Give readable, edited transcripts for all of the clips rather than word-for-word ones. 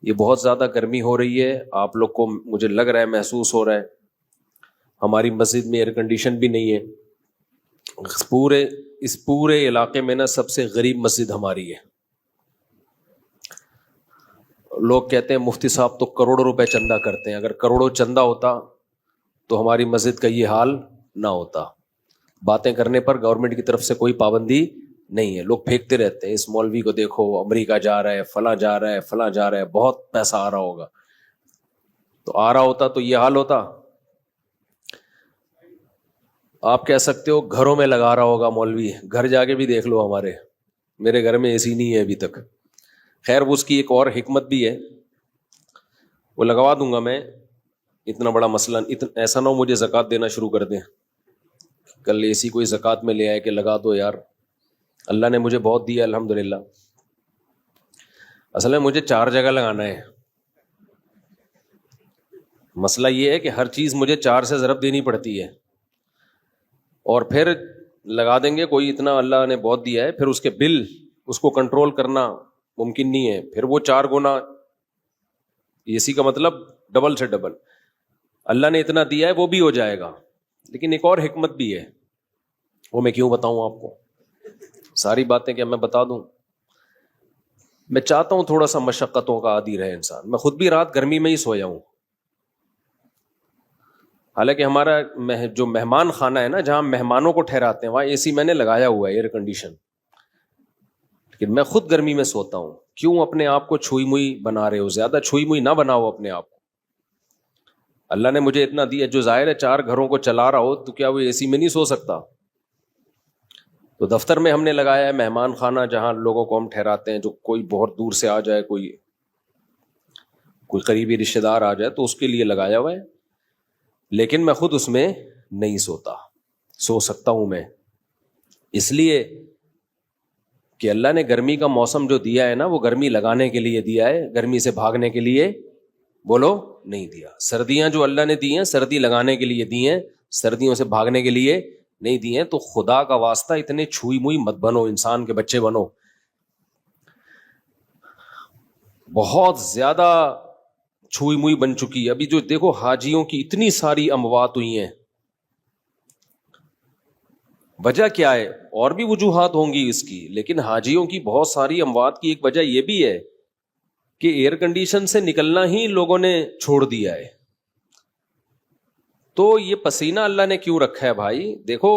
یہ بہت زیادہ گرمی ہو رہی ہے, آپ لوگ کو مجھے لگ رہا ہے محسوس ہو رہا ہے. ہماری مسجد میں ایئر کنڈیشن بھی نہیں ہے. اس پورے علاقے میں نا سب سے غریب مسجد ہماری ہے. لوگ کہتے ہیں مفتی صاحب تو کروڑوں روپے چندہ کرتے ہیں, اگر کروڑوں چندہ ہوتا تو ہماری مسجد کا یہ حال نہ ہوتا. باتیں کرنے پر گورنمنٹ کی طرف سے کوئی پابندی نہیں ہے, لوگ پھینکتے رہتے ہیں اس مولوی کو دیکھو امریکہ جا رہا ہے, فلاں جا رہا ہے, فلاں جا رہا ہے, بہت پیسہ آ رہا ہوگا. تو آ رہا ہوتا تو یہ حال ہوتا. آپ کہہ سکتے ہو گھروں میں لگا رہا ہوگا مولوی, گھر جا کے بھی دیکھ لو ہمارے, میرے گھر میں اے سی نہیں ہے ابھی تک. خیر اس کی ایک اور حکمت بھی ہے, وہ لگوا دوں گا میں. اتنا بڑا مسئلہ ایسا نہ ہو مجھے زکوٰۃ دینا شروع کر دیں, کل اے سی کوئی زکوٰۃ میں لے آئے کہ لگا دو یار. اللہ نے مجھے بہت دیا الحمدللہ. اصل میں مجھے 4 جگہ لگانا ہے. مسئلہ یہ ہے کہ ہر چیز مجھے 4 سے ضرب دینی پڑتی ہے, اور پھر لگا دیں گے کوئی اتنا اللہ نے بہت دیا ہے, پھر اس کے بل اس کو کنٹرول کرنا ممکن نہیں ہے, پھر وہ 4 گنا اے سی کا مطلب ڈبل سے ڈبل. اللہ نے اتنا دیا ہے وہ بھی ہو جائے گا, لیکن ایک اور حکمت بھی ہے, وہ میں کیوں بتاؤں آپ کو, ساری باتیں کیا میں بتا دوں. میں چاہتا ہوں تھوڑا سا مشقتوں کا عادی رہے انسان. میں خود بھی رات گرمی میں ہی سویا ہوں, حالانکہ ہمارا جو مہمان خانہ ہے نا جہاں مہمانوں کو ٹھہراتے ہیں وہاں اے سی میں نے لگایا ہوا ہے, ایئر کنڈیشن, لیکن میں خود گرمی میں سوتا ہوں. کیوں اپنے آپ کو چھوئی موئی بنا رہے ہو؟ زیادہ چھوئی موئی نہ بناؤ اپنے آپ کو. اللہ نے مجھے اتنا دیا, جو ظاہر ہے 4 گھروں کو چلا رہا ہو تو کیا وہ اے سی میں نہیں سو سکتا؟ تو دفتر میں ہم نے لگایا ہے مہمان خانہ, جہاں لوگوں کو ہم ٹھہراتے ہیں, جو کوئی بہت دور سے آ جائے, کوئی قریبی رشتہ دار آ جائے تو اس کے لیے لگایا ہوا ہے. لیکن میں خود اس میں نہیں سوتا. سو سکتا ہوں میں اس لیے کہ اللہ نے گرمی کا موسم جو دیا ہے نا وہ گرمی لگانے کے لیے دیا ہے, گرمی سے بھاگنے کے لیے بولو نہیں دیا. سردیاں جو اللہ نے دی ہیں سردی لگانے کے لیے دی ہیں, سردیوں سے بھاگنے کے لیے نہیں دی ہیں. تو خدا کا واسطہ اتنے چھوئی موئی مت بنو, انسان کے بچے بنو. بہت زیادہ چھوئی موئی بن چکی ہے. ابھی جو دیکھو حاجیوں کی اتنی ساری اموات ہوئی ہیں, وجہ کیا ہے؟ اور بھی وجوہات ہوں گی اس کی, لیکن حاجیوں کی بہت ساری اموات کی ایک وجہ یہ بھی ہے کہ ایئر کنڈیشن سے نکلنا ہی لوگوں نے چھوڑ دیا ہے. تو یہ پسینہ اللہ نے کیوں رکھا ہے بھائی؟ دیکھو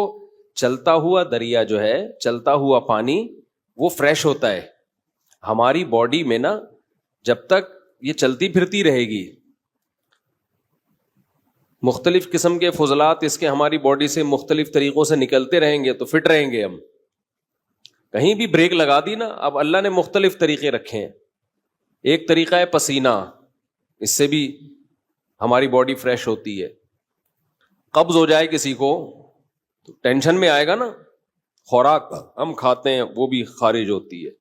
چلتا ہوا دریا جو ہے, چلتا ہوا پانی, وہ فریش ہوتا ہے. ہماری باڈی میں نا جب تک یہ چلتی پھرتی رہے گی, مختلف قسم کے فضلات اس کے ہماری باڈی سے مختلف طریقوں سے نکلتے رہیں گے تو فٹ رہیں گے ہم. کہیں بھی بریک لگا دی نا, اب اللہ نے مختلف طریقے رکھے ہیں. ایک طریقہ ہے پسینہ, اس سے بھی ہماری باڈی فریش ہوتی ہے. قبض ہو جائے کسی کو تو ٹینشن میں آئے گا نا, خوراک ہم کھاتے ہیں وہ بھی خارج ہوتی ہے.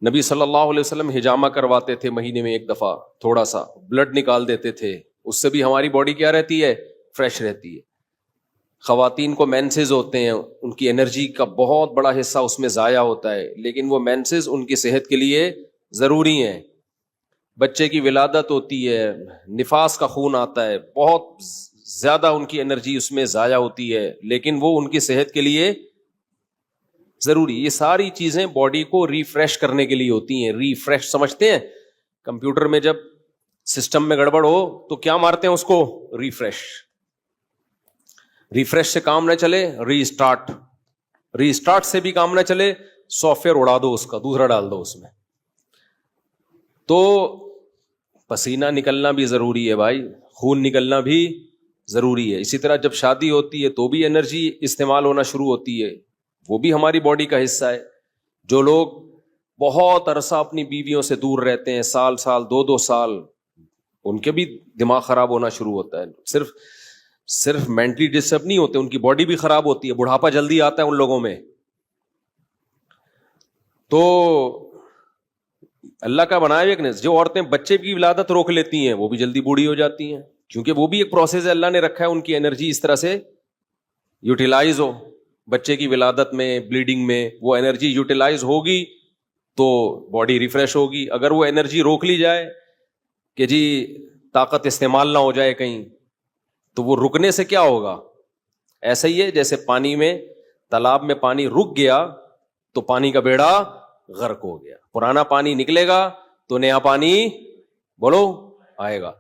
نبی صلی اللہ علیہ وسلم حجامہ کرواتے تھے, مہینے میں ایک دفعہ تھوڑا سا بلڈ نکال دیتے تھے, اس سے بھی ہماری باڈی کیا رہتی ہے؟ فریش رہتی ہے. خواتین کو مینسز ہوتے ہیں, ان کی انرجی کا بہت بڑا حصہ اس میں ضائع ہوتا ہے, لیکن وہ مینسز ان کی صحت کے لیے ضروری ہیں. بچے کی ولادت ہوتی ہے, نفاس کا خون آتا ہے, بہت زیادہ ان کی انرجی اس میں ضائع ہوتی ہے, لیکن وہ ان کی صحت کے لیے ضروری. یہ ساری چیزیں باڈی کو ریفریش کرنے کے لیے ہوتی ہیں. ریفریش سمجھتے ہیں؟ کمپیوٹر میں جب سسٹم میں گڑبڑ ہو تو کیا مارتے ہیں اس کو؟ ریفریش. ریفریش سے کام نہ چلے ری اسٹارٹ, ری اسٹارٹ سے بھی کام نہ چلے سافٹ ویئر اڑا دو, اس کا دوسرا ڈال دو اس میں. تو پسینہ نکلنا بھی ضروری ہے بھائی, خون نکلنا بھی ضروری ہے. اسی طرح جب شادی ہوتی ہے تو بھی انرجی استعمال ہونا شروع ہوتی ہے, وہ بھی ہماری باڈی کا حصہ ہے. جو لوگ بہت عرصہ اپنی بیویوں سے دور رہتے ہیں, سال 2 سال, ان کے بھی دماغ خراب ہونا شروع ہوتا ہے. صرف مینٹلی ڈسٹرب نہیں ہوتے, ان کی باڈی بھی خراب ہوتی ہے, بڑھاپا جلدی آتا ہے ان لوگوں میں. تو اللہ کا بنایا ایک نے, جو عورتیں بچے کی ولادت روک لیتی ہیں وہ بھی جلدی بوڑھی ہو جاتی ہیں, کیونکہ وہ بھی ایک پروسیس ہے اللہ نے رکھا ہے, ان کی انرجی اس طرح سے یوٹیلائز ہو. بچے کی ولادت میں, بلیڈنگ میں وہ انرجی یوٹیلائز ہوگی تو باڈی ریفریش ہوگی. اگر وہ انرجی روک لی جائے کہ جی طاقت استعمال نہ ہو جائے کہیں, تو وہ رکنے سے کیا ہوگا؟ ایسا ہی ہے جیسے پانی میں, تالاب میں پانی رک گیا تو پانی کا بیڑا غرق ہو گیا. پرانا پانی نکلے گا تو نیا پانی بولو آئے گا.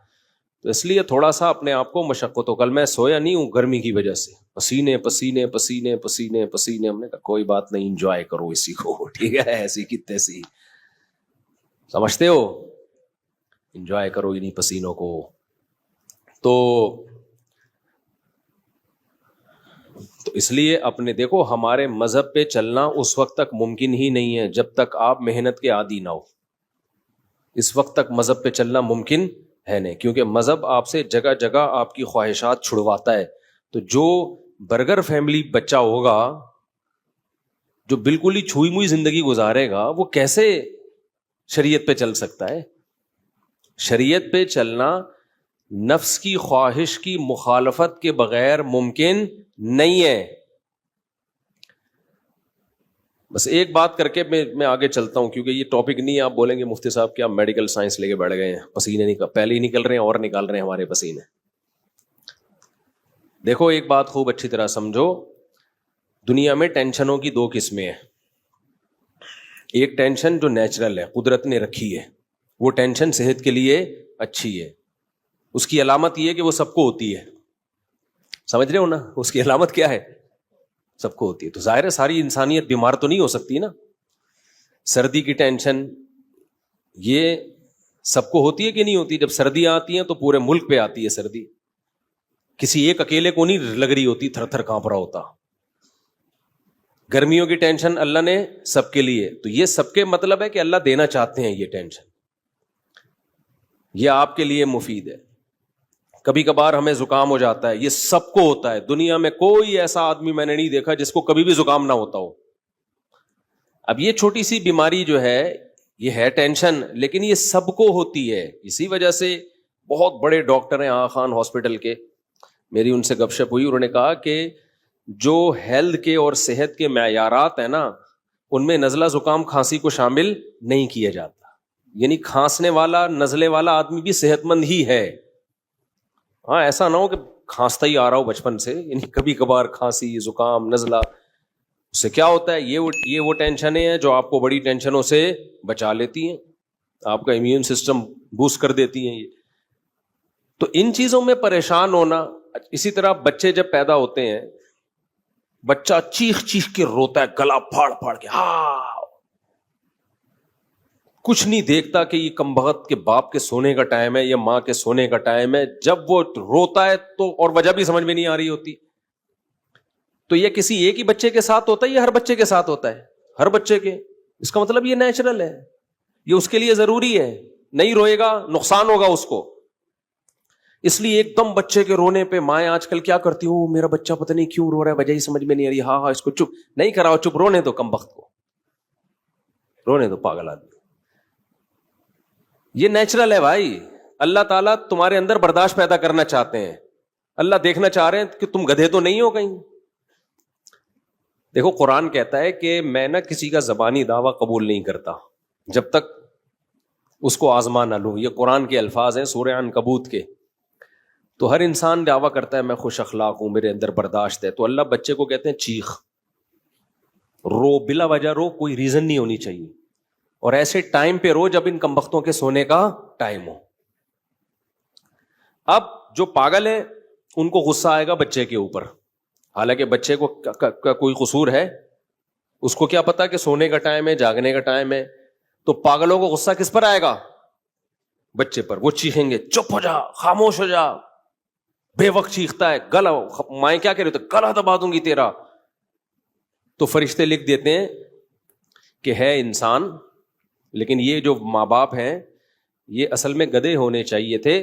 تو اس لیے تھوڑا سا اپنے آپ کو مشقت ہو. کل میں سویا نہیں ہوں گرمی کی وجہ سے, پسینے پسینے پسینے پسینے پسینے. ہم نے کہا کوئی بات نہیں, انجوائے کرو اسی کو, ٹھیک ہے, ایسی کی تیسی, سمجھتے ہو, انجوائے کرو انہیں پسینوں کو. تو اس لیے اپنے دیکھو, ہمارے مذہب پہ چلنا اس وقت تک ممکن ہی نہیں ہے جب تک آپ محنت کے عادی نہ ہو. اس وقت تک مذہب پہ چلنا ممکن ہے نہیں, کیونکہ مذہب آپ سے جگہ جگہ آپ کی خواہشات چھڑواتا ہے. تو جو برگر فیملی بچہ ہوگا, جو بالکل ہی چھوئی موئی زندگی گزارے گا, وہ کیسے شریعت پہ چل سکتا ہے؟ شریعت پہ چلنا نفس کی خواہش کی مخالفت کے بغیر ممکن نہیں ہے. بس ایک بات کر کے میں آگے چلتا ہوں, کیونکہ یہ ٹاپک نہیں ہے. آپ بولیں گے مفتی صاحب کیا میڈیکل سائنس لے کے بیٹھ گئے ہیں, پسینے پہلے ہی نکل رہے ہیں اور نکال رہے ہیں ہمارے پسینے. دیکھو ایک بات خوب اچھی طرح سمجھو, دنیا میں ٹینشنوں کی دو قسمیں ہیں. ایک ٹینشن جو نیچرل ہے, قدرت نے رکھی ہے, وہ ٹینشن صحت کے لیے اچھی ہے. اس کی علامت یہ ہے کہ وہ سب کو ہوتی ہے. سمجھ رہے ہو نا, اس کی علامت کیا ہے؟ سب کو ہوتی ہے. تو ظاہر ہے ساری انسانیت بیمار تو نہیں ہو سکتی نا. سردی کی ٹینشن یہ سب کو ہوتی ہے کہ نہیں ہوتی؟ جب سردیاں آتی ہیں تو پورے ملک پہ آتی ہے سردی, کسی ایک اکیلے کو نہیں لگ رہی ہوتی, تھر تھر کانپ رہا ہوتا. گرمیوں کی ٹینشن اللہ نے سب کے لیے, تو یہ سب کے مطلب ہے کہ اللہ دینا چاہتے ہیں یہ ٹینشن, یہ آپ کے لیے مفید ہے. کبھی کبھار ہمیں زکام ہو جاتا ہے, یہ سب کو ہوتا ہے. دنیا میں کوئی ایسا آدمی میں نے نہیں دیکھا جس کو کبھی بھی زکام نہ ہوتا ہو. اب یہ چھوٹی سی بیماری جو ہے یہ ہے ٹینشن, لیکن یہ سب کو ہوتی ہے. اسی وجہ سے بہت بڑے ڈاکٹر ہیں آغا خان ہاسپٹل کے, میری ان سے گپ شپ ہوئی, انہوں نے کہا کہ جو ہیلتھ کے اور صحت کے معیارات ہیں نا, ان میں نزلہ زکام کھانسی کو شامل نہیں کیا جاتا. یعنی کھانسنے والا نزلے والا آدمی بھی صحت مند ہی ہے. ہاں ایسا نہ ہو کہ کھانستا ہی آ رہا ہو بچپن سے, یعنی کبھی کبھار کھانسی زکام نزلہ, اس سے کیا ہوتا ہے, یہ وہ ٹینشنیں ہیں جو آپ کو بڑی ٹینشنوں سے بچا لیتی ہیں, آپ کا امیون سسٹم بوسٹ کر دیتی ہیں یہ. تو ان چیزوں میں پریشان ہونا. اسی طرح بچے جب پیدا ہوتے ہیں, بچہ چیخ چیخ کے روتا ہے, گلا پھاڑ پھاڑ کے, ہاں کچھ نہیں دیکھتا کہ یہ کمبخت کے باپ کے سونے کا ٹائم ہے یا ماں کے سونے کا ٹائم ہے. جب وہ روتا ہے تو, اور وجہ بھی سمجھ میں نہیں آ رہی ہوتی, تو یہ کسی ایک ہی بچے کے ساتھ ہوتا ہے یا ہر بچے کے ساتھ ہوتا ہے؟ ہر بچے کے. اس کا مطلب یہ نیچرل ہے, یہ اس کے لیے ضروری ہے. نہیں روئے گا نقصان ہوگا اس کو. اس لیے ایک دم بچے کے رونے پہ مائیں آج کل کیا کرتی ہوں, میرا بچہ پتہ نہیں کیوں رو رہا ہے, وجہ ہی سمجھ میں نہیں آ رہی, ہاں اس کو چپ نہیں کراؤ, چپ رونے دو کمبخت کو, رونے دو پاگل آدمی. یہ نیچرل ہے بھائی. اللہ تعالیٰ تمہارے اندر برداشت پیدا کرنا چاہتے ہیں. اللہ دیکھنا چاہ رہے ہیں کہ تم گدھے تو نہیں ہو کہیں. دیکھو قرآن کہتا ہے کہ میں نہ کسی کا زبانی دعویٰ قبول نہیں کرتا جب تک اس کو آزما نہ لوں. یہ قرآن کے الفاظ ہیں سورہ عنکبوت کے. تو ہر انسان دعویٰ کرتا ہے میں خوش اخلاق ہوں, میرے اندر برداشت ہے. تو اللہ بچے کو کہتے ہیں چیخ, رو, بلا وجہ رو, کوئی ریزن نہیں ہونی چاہیے, اور ایسے ٹائم پہ رو جب ان کمبختوں کے سونے کا ٹائم ہو. اب جو پاگل ہے ان کو غصہ آئے گا بچے کے اوپر, حالانکہ بچے کو کوئی قصور ہے, اس کو کیا پتا کہ سونے کا ٹائم ہے, جاگنے کا ٹائم ہے. تو پاگلوں کو غصہ کس پر آئے گا؟ بچے پر. وہ چیخیں گے چپ ہو جا, خاموش ہو جا, بے وقت چیختا ہے, گلا, مائیں کیا کہہ رہے تو گلا دبا دوں گی تیرا. تو فرشتے لکھ دیتے ہیں کہ ہے انسان, لیکن یہ جو ماں باپ ہیں یہ اصل میں گدھے ہونے چاہیے تھے.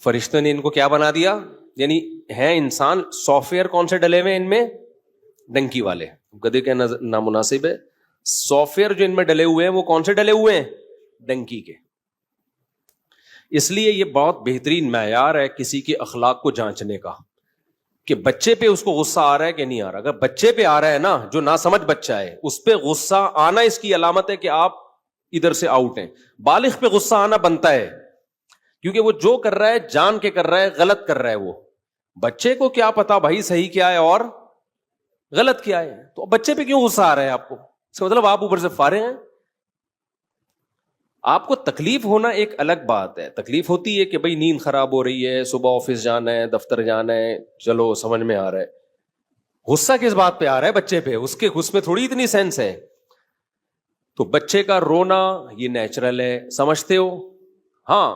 فرشتوں نے ان کو کیا بنا دیا, یعنی ہے انسان, سافٹ ویئر کون سے ڈلے ہوئے ان میں؟ ڈنکی والے. گدھے کے نامناسب ہے. سافٹ ویئر جو ان میں ڈلے ہوئے ہیں وہ کون سے ڈلے ہوئے ہیں؟ ڈنکی کے. اس لیے یہ بہت بہترین معیار ہے کسی کے اخلاق کو جانچنے کا کہ بچے پہ اس کو غصہ آ رہا ہے کہ نہیں آ رہا. اگر بچے پہ آ رہا ہے نا, جو ناسمجھ بچہ ہے, اس پہ غصہ آنا اس کی علامت ہے کہ آپ ادھر سے آؤٹ ہیں. بالغ پہ غصہ آنا بنتا ہے, کیونکہ وہ جو کر رہا ہے جان کے کر رہا ہے، غلط کر رہا ہے. وہ بچے کو کیا پتا بھائی صحیح کیا ہے اور غلط کیا ہے؟ تو بچے پہ کیوں غصہ آ رہا ہے آپ کو؟ اس کا مطلب آپ اوپر سے فارغ ہیں. آپ کو تکلیف ہونا ایک الگ بات ہے. تکلیف ہوتی ہے کہ بھائی نیند خراب ہو رہی ہے، صبح آفس جانا ہے، دفتر جانا ہے، چلو سمجھ میں آ رہا ہے. غصہ کس بات پہ آ رہا ہے بچے پہ؟ اس میں تھوڑی اتنی سینس ہے. تو بچے کا رونا یہ نیچرل ہے، سمجھتے ہو؟ ہاں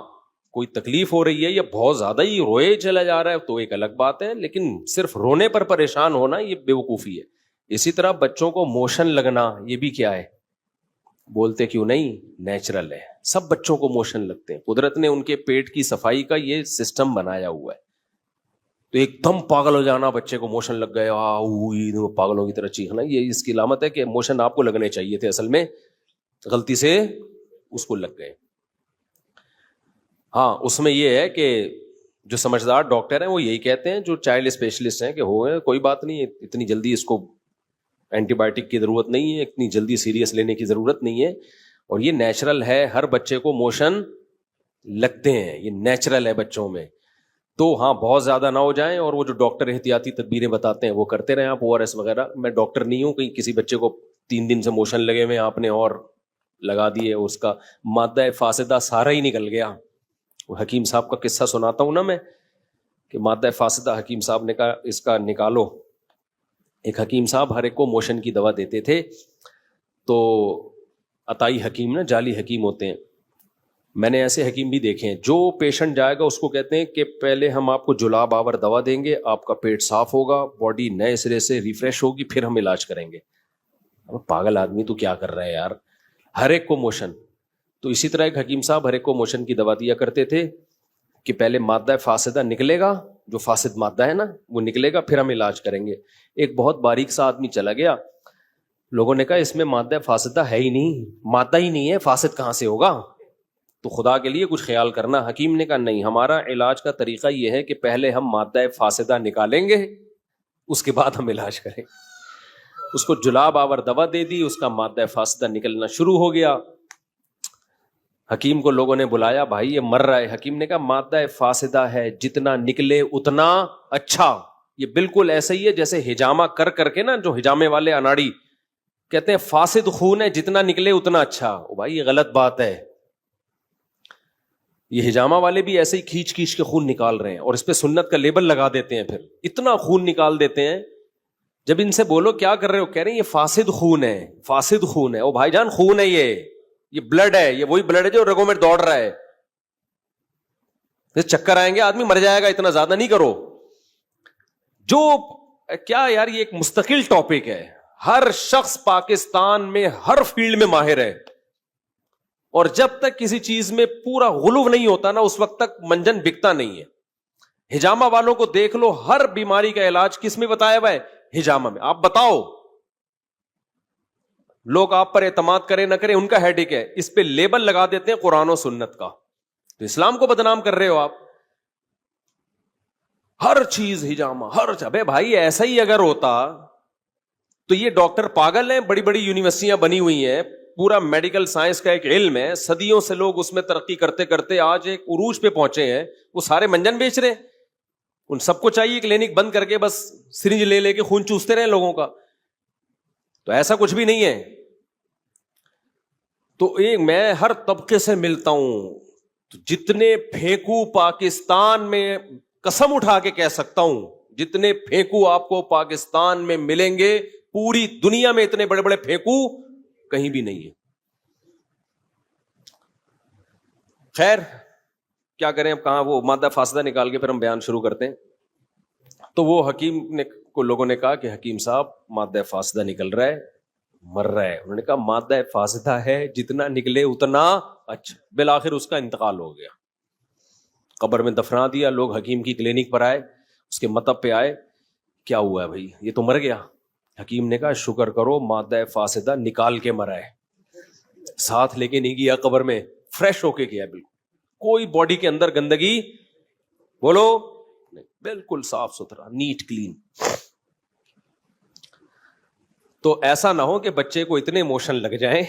کوئی تکلیف ہو رہی ہے یا بہت زیادہ ہی روئے چلا جا رہا ہے تو ایک الگ بات ہے، لیکن صرف رونے پر پریشان ہونا یہ بیوقوفی ہے. اسی طرح بچوں کو موشن لگنا یہ بھی کیا ہے؟ بولتے کیوں نہیں؟ نیچرل ہے. سب بچوں کو موشن لگتے ہیں، قدرت نے ان کے پیٹ کی صفائی کا یہ سسٹم بنایا ہوا ہے. تو ایک دم پاگل ہو جانا، بچے کو موشن لگ گئے پاگلوں کی طرح چیخنا، یہ اس کی علامت ہے کہ موشن آپ کو لگنے چاہیے تھے، اصل میں غلطی سے اس کو لگ گئے. ہاں اس میں یہ ہے کہ جو سمجھدار ڈاکٹر ہیں وہ یہی کہتے ہیں، جو چائلڈ اسپیشلسٹ ہیں، کہ ہوئے کوئی بات نہیں، اتنی جلدی اس کو اینٹی بایوٹک کی ضرورت نہیں ہے، اتنی جلدی سیریس لینے کی ضرورت نہیں ہے، اور یہ نیچرل ہے. ہر بچے کو موشن لگتے ہیں، یہ نیچرل ہے بچوں میں. تو ہاں بہت زیادہ نہ ہو جائیں، اور وہ جو ڈاکٹر احتیاطی تدبیریں بتاتے ہیں وہ کرتے رہیں آپ، ORS وغیرہ. میں ڈاکٹر نہیں ہوں، کہیں کسی بچے کو 3 دن سے موشن لگے ہوئے آپ نے اور لگا دیے، اس کا مادہ فاسدہ سارا ہی نکل گیا. وہ حکیم صاحب کا قصہ سناتا ہوں نا میں، کہ مادہ فاسدہ حکیم صاحب نے کہا اس کا نکالو. ایک حکیم صاحب ہر ایک کو موشن کی دوا دیتے تھے. تو عطائی حکیم نا، جعلی حکیم ہوتے ہیں. میں نے ایسے حکیم بھی دیکھے ہیں، جو پیشنٹ جائے گا اس کو کہتے ہیں کہ پہلے ہم آپ کو جلاب آور دوا دیں گے، آپ کا پیٹ صاف ہوگا، باڈی نئے سرے سے ریفریش ہوگی، پھر ہم علاج کریں گے. پاگل آدمی تو کیا کر رہا ہے یار، ہر ایک کو موشن. تو اسی طرح ایک حکیم صاحب ہر ایک کو موشن کی دوا دیا کرتے تھے کہ پہلے مادہ فاسدہ نکلے گا، جو فاسد مادہ ہے نا وہ نکلے گا، پھر ہم علاج کریں گے. ایک بہت باریک سا آدمی چلا گیا، لوگوں نے کہا اس میں مادہ فاسدہ ہے ہی نہیں، مادہ ہی نہیں ہے، فاسد کہاں سے ہوگا؟ تو خدا کے لیے کچھ خیال کرنا. حکیم نے کہا نہیں، ہمارا علاج کا طریقہ یہ ہے کہ پہلے ہم مادہ فاسدہ نکالیں گے، اس کے بعد ہم علاج کریں. اس کو جلاب آور دوا دے دی، اس کا مادہ فاسدہ نکلنا شروع ہو گیا. حکیم کو لوگوں نے بلایا، بھائی یہ مر رہا ہے. حکیم نے کہا مادہ فاسدہ ہے، جتنا نکلے اتنا اچھا. یہ بالکل ایسا ہی ہے جیسے ہجامہ کر کے نا، جو ہجامے والے اناڑی کہتے ہیں فاسد خون ہے، جتنا نکلے اتنا اچھا. بھائی یہ غلط بات ہے. یہ ہجامہ والے بھی ایسے ہی کھینچ کے خون نکال رہے ہیں، اور اس پہ سنت کا لیبل لگا دیتے ہیں، پھر اتنا خون نکال دیتے ہیں. جب ان سے بولو کیا کر رہے ہو، کہہ رہے ہیں یہ فاسد خون ہے، فاسد خون ہے. او بھائی جان خون ہے، یہ بلڈ ہے، یہ وہی بلڈ ہے جو رگوں میں دوڑ رہا ہے. چکر آئیں گے، آدمی مر جائے گا، اتنا زیادہ نہیں کرو. جو کیا یار، یہ ایک مستقل ٹاپک ہے. ہر شخص پاکستان میں ہر فیلڈ میں ماہر ہے، اور جب تک کسی چیز میں پورا غلو نہیں ہوتا نا، اس وقت تک منجن بکتا نہیں ہے. ہجامہ والوں کو دیکھ لو، ہر بیماری کا علاج کس میں بتایا ہوا ہے؟ ہجامہ میں. آپ بتاؤ، لوگ آپ پر اعتماد کریں نہ کریں ان کا ہیڈک ہے، اس پہ لیبل لگا دیتے ہیں قرآن و سنت کا. تو اسلام کو بدنام کر رہے ہو آپ. ہر چیز ہجامہ، بے بھائی ایسا ہی اگر ہوتا تو یہ ڈاکٹر پاگل ہیں. بڑی بڑی یونیورسٹیاں بنی ہوئی ہیں، پورا میڈیکل سائنس کا ایک علم ہے، صدیوں سے لوگ اس میں ترقی کرتے کرتے آج ایک عروج پہ پہنچے ہیں. وہ سارے منجن بیچ رہے ہیں. ان سب کو چاہیے کلینک بند کر کے بس سرنج لے کے خون چوستے رہے لوگوں کا. تو ایسا کچھ بھی نہیں ہے. تو میں ہر طبقے سے ملتا ہوں، جتنے پھینکو پاکستان میں قسم اٹھا کے کہہ سکتا ہوں، جتنے پھینکو آپ کو پاکستان میں ملیں گے، پوری دنیا میں اتنے بڑے بڑے پھینکو کہیں بھی نہیں ہے. خیر کیا کریں اب، کہاں وہ مادہ فاسدہ نکال کے پھر ہم بیان شروع کرتے ہیں. تو وہ حکیم نے کو لوگوں نے کہا کہ حکیم صاحب مادہ فاسدہ نکل رہا ہے، مر رہا ہے. انہوں نے کہا مادہ فاسدہ ہے، جتنا نکلے اتنا اچھا. بالآخر اس کا انتقال ہو گیا، قبر میں دفنا دیا. لوگ حکیم کی کلینک پر آئے، اس کے مطب پہ آئے، کیا ہوا ہے بھائی، یہ تو مر گیا. حکیم نے کہا شکر کرو مادہ فاسدہ نکال کے مرا ہے، ساتھ لے کے نہیں گیا قبر میں، فریش ہو کے گیا. بالکل کوئی باڈی کے اندر گندگی بولو نہیں، بالکل صاف ستھرا، نیٹ کلین. تو ایسا نہ ہو کہ بچے کو اتنے ایموشن لگ جائیں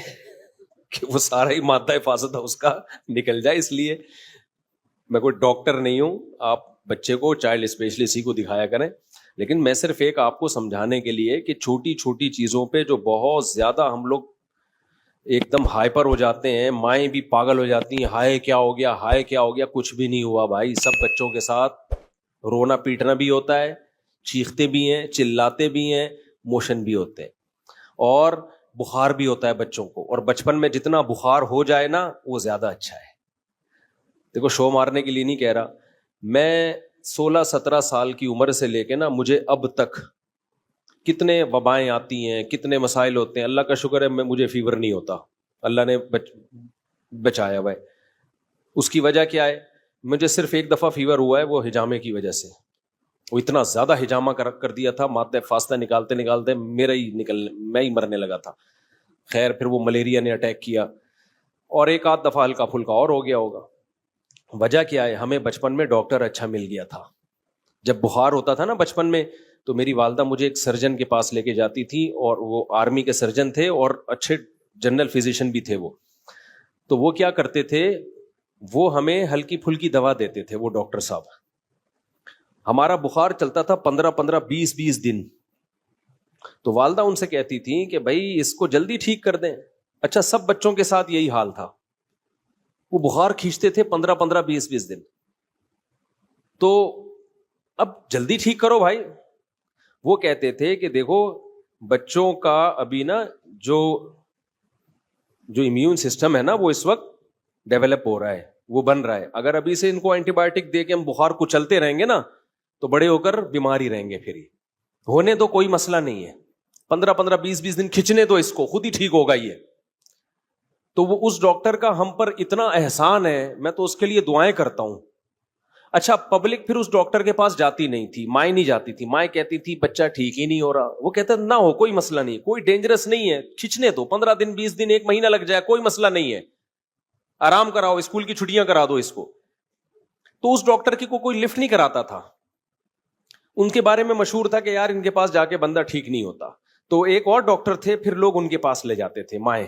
کہ وہ سارا ہی مادہ فاسدہ اس کا نکل جائے. اس لیے میں کوئی ڈاکٹر نہیں ہوں, آپ بچے کو چائلڈ اسپیشلسٹ کو دکھایا کریں, لیکن میں صرف ایک آپ کو سمجھانے کے لیے کہ چھوٹی چھوٹی چیزوں پہ جو بہت زیادہ ہم لوگ ایک دم ہائپر ہو جاتے ہیں, مائیں بھی پاگل ہو جاتی ہیں, ہائے کیا ہو گیا, ہائے کیا ہو گیا. کچھ بھی نہیں ہوا بھائی, سب بچوں کے ساتھ رونا پیٹنا بھی ہوتا ہے, چیختے بھی ہیں, چلاتے بھی ہیں, موشن بھی ہوتے ہیں, اور بخار بھی ہوتا ہے بچوں کو. اور بچپن میں جتنا بخار ہو جائے نا وہ زیادہ اچھا ہے. دیکھو شو مارنے کے لیے نہیں کہہ رہا, میں 16-17 سال کی عمر سے لے کے نا مجھے اب تک کتنے وبائیں آتی ہیں, کتنے مسائل ہوتے ہیں, اللہ کا شکر ہے مجھے فیور نہیں ہوتا, اللہ نے بچایا ہوا ہے. اس کی وجہ کیا ہے؟ مجھے صرف ایک دفعہ فیور ہوا ہے, وہ ہجامے کی وجہ سے. وہ اتنا زیادہ ہجامہ کر دیا تھا, مادہ فاستہ نکالتے نکالتے میں ہی مرنے لگا تھا. خیر پھر وہ ملیریا نے اٹیک کیا, اور ایک آدھ دفعہ ہلکا پھلکا اور ہو گیا ہوگا. وجہ کیا ہے؟ ہمیں بچپن میں ڈاکٹر اچھا مل گیا تھا. جب بخار ہوتا تھا نا بچپن میں, تو میری والدہ مجھے ایک سرجن کے پاس لے کے جاتی تھی, اور وہ آرمی کے سرجن تھے اور اچھے جنرل فزیشین بھی تھے وہ. تو وہ کیا کرتے تھے, وہ ہمیں ہلکی پھلکی دوا دیتے تھے وہ ڈاکٹر صاحب. ہمارا بخار چلتا تھا 15-20 دن. تو والدہ ان سے کہتی تھی کہ بھائی اس کو جلدی ٹھیک کر دیں. اچھا سب بچوں کے ساتھ یہی حال تھا, وہ بخار کھینچتے تھے 15-20 دن. تو اب جلدی ٹھیک کرو بھائی. وہ کہتے تھے کہ دیکھو بچوں کا ابھی نا جو امیون سسٹم ہے نا وہ اس وقت ڈیولپ ہو رہا ہے, وہ بن رہا ہے. اگر ابھی سے ان کو اینٹی بایوٹک دے کے ہم بخار کو چلتے رہیں گے نا تو بڑے ہو کر بیمار ہی رہیں گے. پھر ہونے تو کوئی مسئلہ نہیں ہے, 15-20 دن کھینچنے تو اس کو خود ہی ٹھیک ہوگا یہ. تو وہ اس ڈاکٹر کا ہم پر اتنا احسان ہے, میں تو اس کے لیے دعائیں کرتا ہوں. اچھا پبلک پھر اس ڈاکٹر کے پاس جاتی نہیں تھی, مائیں نہیں جاتی تھی. مائیں کہتی تھی بچہ ٹھیک ہی نہیں ہو رہا. وہ کہتا نہ ہو کوئی مسئلہ نہیں, کوئی ڈینجرس نہیں ہے, کھینچنے دو 15 دن 20 دن 1 مہینہ لگ جائے کوئی مسئلہ نہیں ہے, آرام کراؤ, اسکول کی چھٹیاں کرا دو اس کو. تو اس ڈاکٹر کی کوئی لفٹ نہیں کراتا تھا. ان کے بارے میں مشہور تھا کہ یار ان کے پاس جا کے بندہ ٹھیک نہیں ہوتا. تو ایک اور ڈاکٹر تھے, پھر لوگ ان کے پاس لے جاتے تھے مائیں.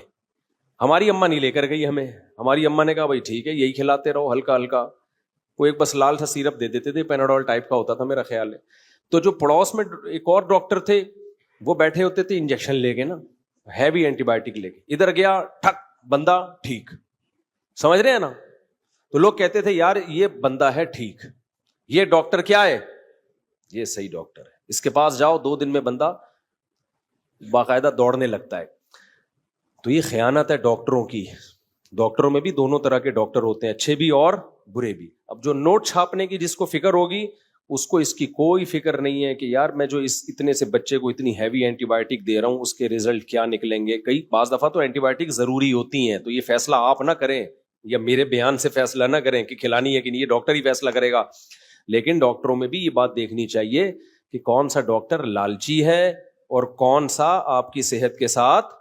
ہماری اماں نہیں لے کر گئی ہمیں. ہماری اماں نے کہا بھائی ٹھیک ہے یہی کھلاتے رہو ہلکا ہلکا. وہ ایک بس لال سا سیرپ دے دیتے تھے, پیناڈول ٹائپ کا ہوتا تھا میرا خیال ہے. تو جو پڑوس میں ایک اور ڈاکٹر تھے وہ بیٹھے ہوتے تھے انجیکشن لے کے نا, ہیوی اینٹی بایوٹک لے کے. ادھر گیا ٹھک بندہ ٹھیک, سمجھ رہے ہیں نا. تو لوگ کہتے تھے یار یہ بندہ ہے ٹھیک, یہ ڈاکٹر کیا ہے, یہ صحیح ڈاکٹر ہے, اس کے پاس جاؤ 2 دن میں بندہ باقاعدہ دوڑنے لگتا ہے. تو یہ خیانت ہے ڈاکٹروں کی. ڈاکٹروں میں بھی دونوں طرح کے ڈاکٹر ہوتے ہیں, اچھے بھی اور برے بھی. اب جو نوٹ چھاپنے کی جس کو فکر ہوگی اس کو اس کی کوئی فکر نہیں ہے کہ یار میں جو اس اتنے سے بچے کو اتنی ہیوی اینٹی بایوٹک دے رہا ہوں اس کے ریزلٹ کیا نکلیں گے. کئی بعض دفعہ تو اینٹی بایوٹک ضروری ہوتی ہیں, تو یہ فیصلہ آپ نہ کریں یا میرے بیان سے فیصلہ نہ کریں کہ کھلانی ہے کہ نہیں, یہ ڈاکٹر ہی فیصلہ کرے گا. لیکن ڈاکٹروں میں بھی یہ بات دیکھنی چاہیے کہ کون سا ڈاکٹر لالچی ہے اور کون سا آپ کی صحت کے ساتھ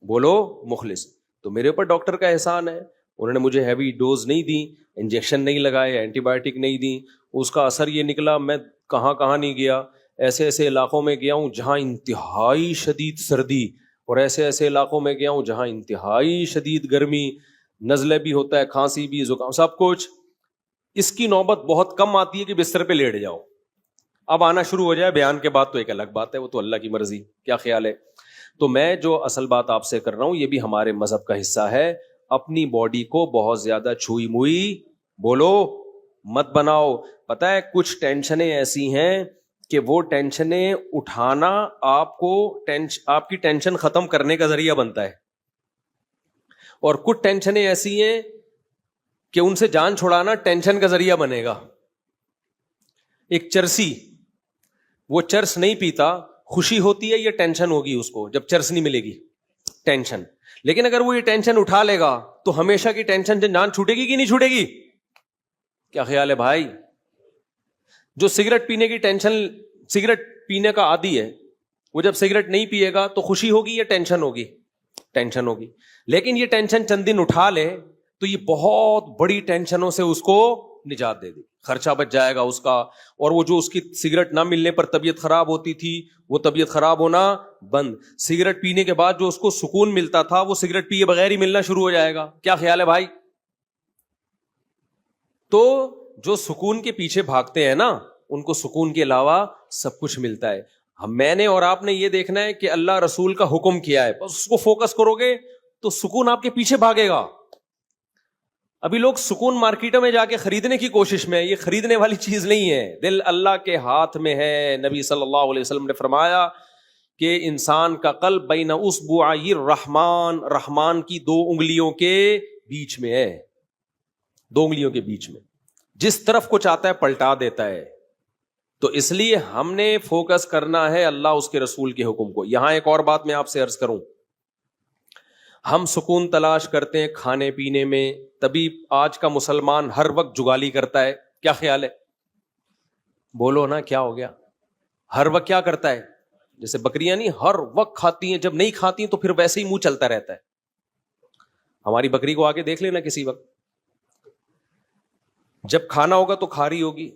بولو مخلص. تو میرے اوپر ڈاکٹر کا احسان ہے, انہوں نے مجھے ہیوی ڈوز نہیں دی, انجیکشن نہیں لگائے, اینٹی بایوٹک نہیں دی. اس کا اثر یہ نکلا میں کہاں کہاں نہیں گیا, ایسے ایسے علاقوں میں گیا ہوں جہاں انتہائی شدید سردی, اور ایسے ایسے علاقوں میں گیا ہوں جہاں انتہائی شدید گرمی, نزلے بھی ہوتا ہے, کھانسی بھی, زکام, سب کچھ. اس کی نوبت بہت کم آتی ہے کہ بستر پہ لیٹ جاؤ. اب آنا شروع ہو جائے بیان کے بعد تو ایک الگ بات ہے, وہ تو اللہ کی مرضی. کیا خیال ہے؟ تو میں جو اصل بات آپ سے کر رہا ہوں یہ بھی ہمارے مذہب کا حصہ ہے. اپنی باڈی کو بہت زیادہ چھوئی موئی بولو مت بناؤ. پتہ ہے کچھ ٹینشنیں ایسی ہیں کہ وہ ٹینشنیں اٹھانا آپ کی ٹینشن ختم کرنے کا ذریعہ بنتا ہے, اور کچھ ٹینشنیں ایسی ہیں کہ ان سے جان چھڑانا ٹینشن کا ذریعہ بنے گا. ایک چرسی, وہ چرس نہیں پیتا, خوشی ہوتی ہے, یہ ٹینشن ہوگی اس کو جب چرس نہیں ملے گی, ٹینشن. لیکن اگر وہ یہ ٹینشن اٹھا لے گا تو ہمیشہ کی ٹینشن سے جان چھوٹے گی کہ نہیں چھوٹے گی؟ کیا خیال ہے بھائی؟ جو سگریٹ پینے کی ٹینشن, سگریٹ پینے کا عادی ہے, وہ جب سگریٹ نہیں پیے گا تو خوشی ہوگی یا ٹینشن ہوگی؟ ٹینشن ہوگی. لیکن یہ ٹینشن چند دن اٹھا لے تو یہ بہت بڑی ٹینشنوں سے اس کو نجات دے دی, خرچہ بچ جائے گا اس کا. اور وہ جو اس کی سگریٹ نہ ملنے پر طبیعت خراب ہوتی تھی وہ طبیعت خراب ہونا بند. سگریٹ پینے کے بعد جو اس کو سکون ملتا تھا وہ سگریٹ پیے بغیر ہی ملنا شروع ہو جائے گا. کیا خیال ہے بھائی؟ تو جو سکون کے پیچھے بھاگتے ہیں نا ان کو سکون کے علاوہ سب کچھ ملتا ہے. میں نے اور آپ نے یہ دیکھنا ہے کہ اللہ رسول کا حکم کیا ہے, بس اس کو فوکس کرو گے تو سکون آپ کے پیچھے بھاگے گا. ابھی لوگ سکون مارکیٹوں میں جا کے خریدنے کی کوشش میں, یہ خریدنے والی چیز نہیں ہے, دل اللہ کے ہاتھ میں ہے. نبی صلی اللہ علیہ وسلم نے فرمایا کہ انسان کا قلب بین اصبعی الرحمن, رحمان کی 2 انگلیوں کے بیچ میں ہے, 2 انگلیوں کے بیچ میں, جس طرف کو چاہتا ہے پلٹا دیتا ہے. تو اس لیے ہم نے فوکس کرنا ہے اللہ اس کے رسول کے حکم کو. یہاں ایک اور بات میں آپ سے عرض کروں, ہم سکون تلاش کرتے ہیں کھانے پینے میں, تبھی آج کا مسلمان ہر وقت جگالی کرتا ہے. کیا خیال ہے؟ بولو نا کیا ہو گیا؟ ہر وقت کیا کرتا ہے؟ جیسے بکریاں نہیں ہر وقت کھاتی ہیں, جب نہیں کھاتی تو پھر ویسے ہی منہ چلتا رہتا ہے. ہماری بکری کو آگے دیکھ لینا کسی وقت, جب کھانا ہوگا تو کھا رہی ہوگی,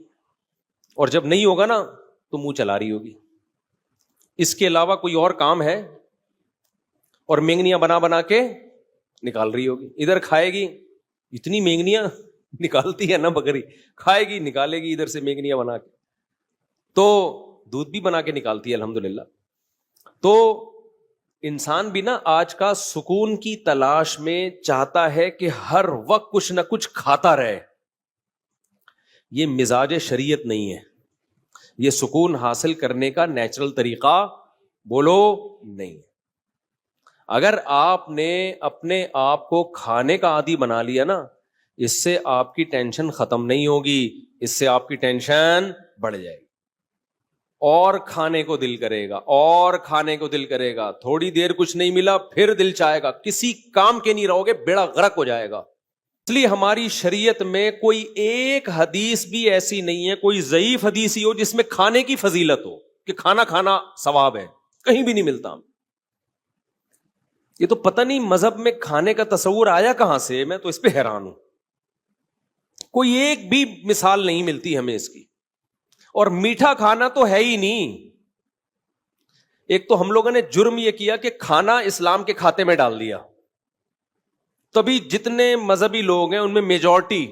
اور جب نہیں ہوگا نا تو منہ چلا رہی ہوگی. اس کے علاوہ کوئی اور کام ہے؟ اور مینگنیاں بنا بنا کے نکال رہی ہوگی. ادھر کھائے گی, اتنی مینگنیاں نکالتی ہے نا بکری, کھائے گی نکالے گی ادھر سے مینگنیاں بنا کے, تو دودھ بھی بنا کے نکالتی ہے الحمدللہ. تو انسان بھی نا آج کا سکون کی تلاش میں چاہتا ہے کہ ہر وقت کچھ نہ کچھ کھاتا رہے. یہ مزاج شریعت نہیں ہے, یہ سکون حاصل کرنے کا نیچرل طریقہ بولو نہیں. اگر آپ نے اپنے آپ کو کھانے کا عادی بنا لیا نا, اس سے آپ کی ٹینشن ختم نہیں ہوگی, اس سے آپ کی ٹینشن بڑھ جائے گی, اور کھانے کو دل کرے گا, اور کھانے کو دل کرے گا. تھوڑی دیر کچھ نہیں ملا پھر دل چاہے گا, کسی کام کے نہیں رہو گے, بیڑا غرق ہو جائے گا. اس لیے ہماری شریعت میں کوئی ایک حدیث بھی ایسی نہیں ہے, کوئی ضعیف حدیث ہی ہو جس میں کھانے کی فضیلت ہو کہ کھانا کھانا ثواب ہے, کہیں بھی نہیں ملتا. یہ تو پتہ نہیں مذہب میں کھانے کا تصور آیا کہاں سے, میں تو اس پہ حیران ہوں. کوئی ایک بھی مثال نہیں ملتی ہمیں اس کی. اور میٹھا کھانا تو ہے ہی نہیں. ایک تو ہم لوگوں نے جرم یہ کیا کہ کھانا اسلام کے کھاتے میں ڈال دیا, تبھی جتنے مذہبی لوگ ہیں ان میں میجورٹی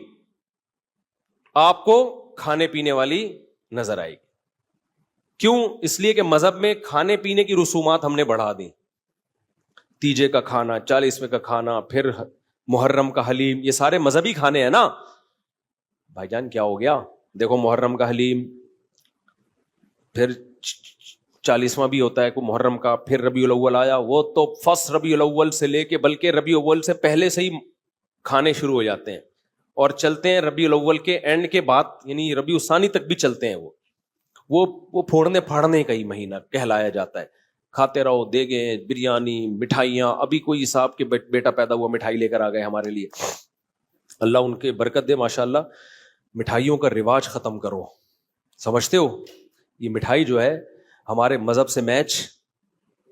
آپ کو کھانے پینے والی نظر آئے گی. کیوں؟ اس لیے کہ مذہب میں کھانے پینے کی رسومات ہم نے بڑھا دی. تیجے کا کھانا, 40ویں کا کھانا, پھر محرم کا حلیم, یہ سارے مذہبی کھانے ہیں نا. بھائی جان کیا ہو گیا؟ دیکھو محرم کا حلیم, پھر 40واں بھی ہوتا ہے کو محرم کا, پھر ربیع الاول آیا, وہ تو فرسٹ ربیع الاول سے لے کے بلکہ ربیع الاول سے پہلے سے ہی کھانے شروع ہو جاتے ہیں اور چلتے ہیں ربیع الاول کے اینڈ کے بعد, یعنی ربیع الثانی تک بھی چلتے ہیں. وہ پھوڑنے پھاڑنے کا ہی مہینہ کہلایا جاتا ہے. کھاتے رہو, دیگیں, بریانی, مٹھائیاں. ابھی کوئی صاحب کے بیٹا پیدا ہوا, مٹھائی لے کر آ گئے ہمارے لیے, اللہ ان کے برکت دے ماشاءاللہ. مٹھائیوں کا رواج ختم کرو. سمجھتے ہو یہ مٹھائی جو ہے ہمارے مذہب سے میچ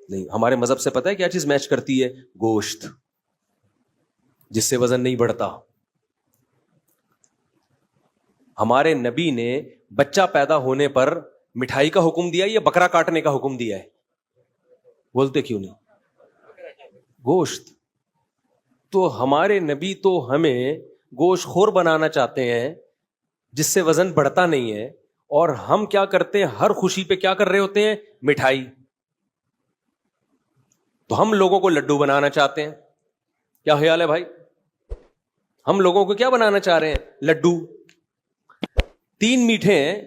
نہیں. ہمارے مذہب سے پتہ ہے کیا چیز میچ کرتی ہے؟ گوشت, جس سے وزن نہیں بڑھتا. ہمارے نبی نے بچہ پیدا ہونے پر مٹھائی کا حکم دیا یا بکرا کاٹنے کا حکم دیا ہے؟ بولتے کیوں نہیں؟ گوشت. تو ہمارے نبی تو ہمیں گوشت خور بنانا چاہتے ہیں جس سے وزن بڑھتا نہیں ہے, اور ہم کیا کرتے ہیں ہر خوشی پہ کیا کر رہے ہوتے ہیں؟ مٹھائی. تو ہم لوگوں کو لڈو بنانا چاہتے ہیں. کیا خیال ہے بھائی؟ ہم لوگوں کو کیا بنانا چاہ رہے ہیں؟ لڈو. 3 میٹھے ہیں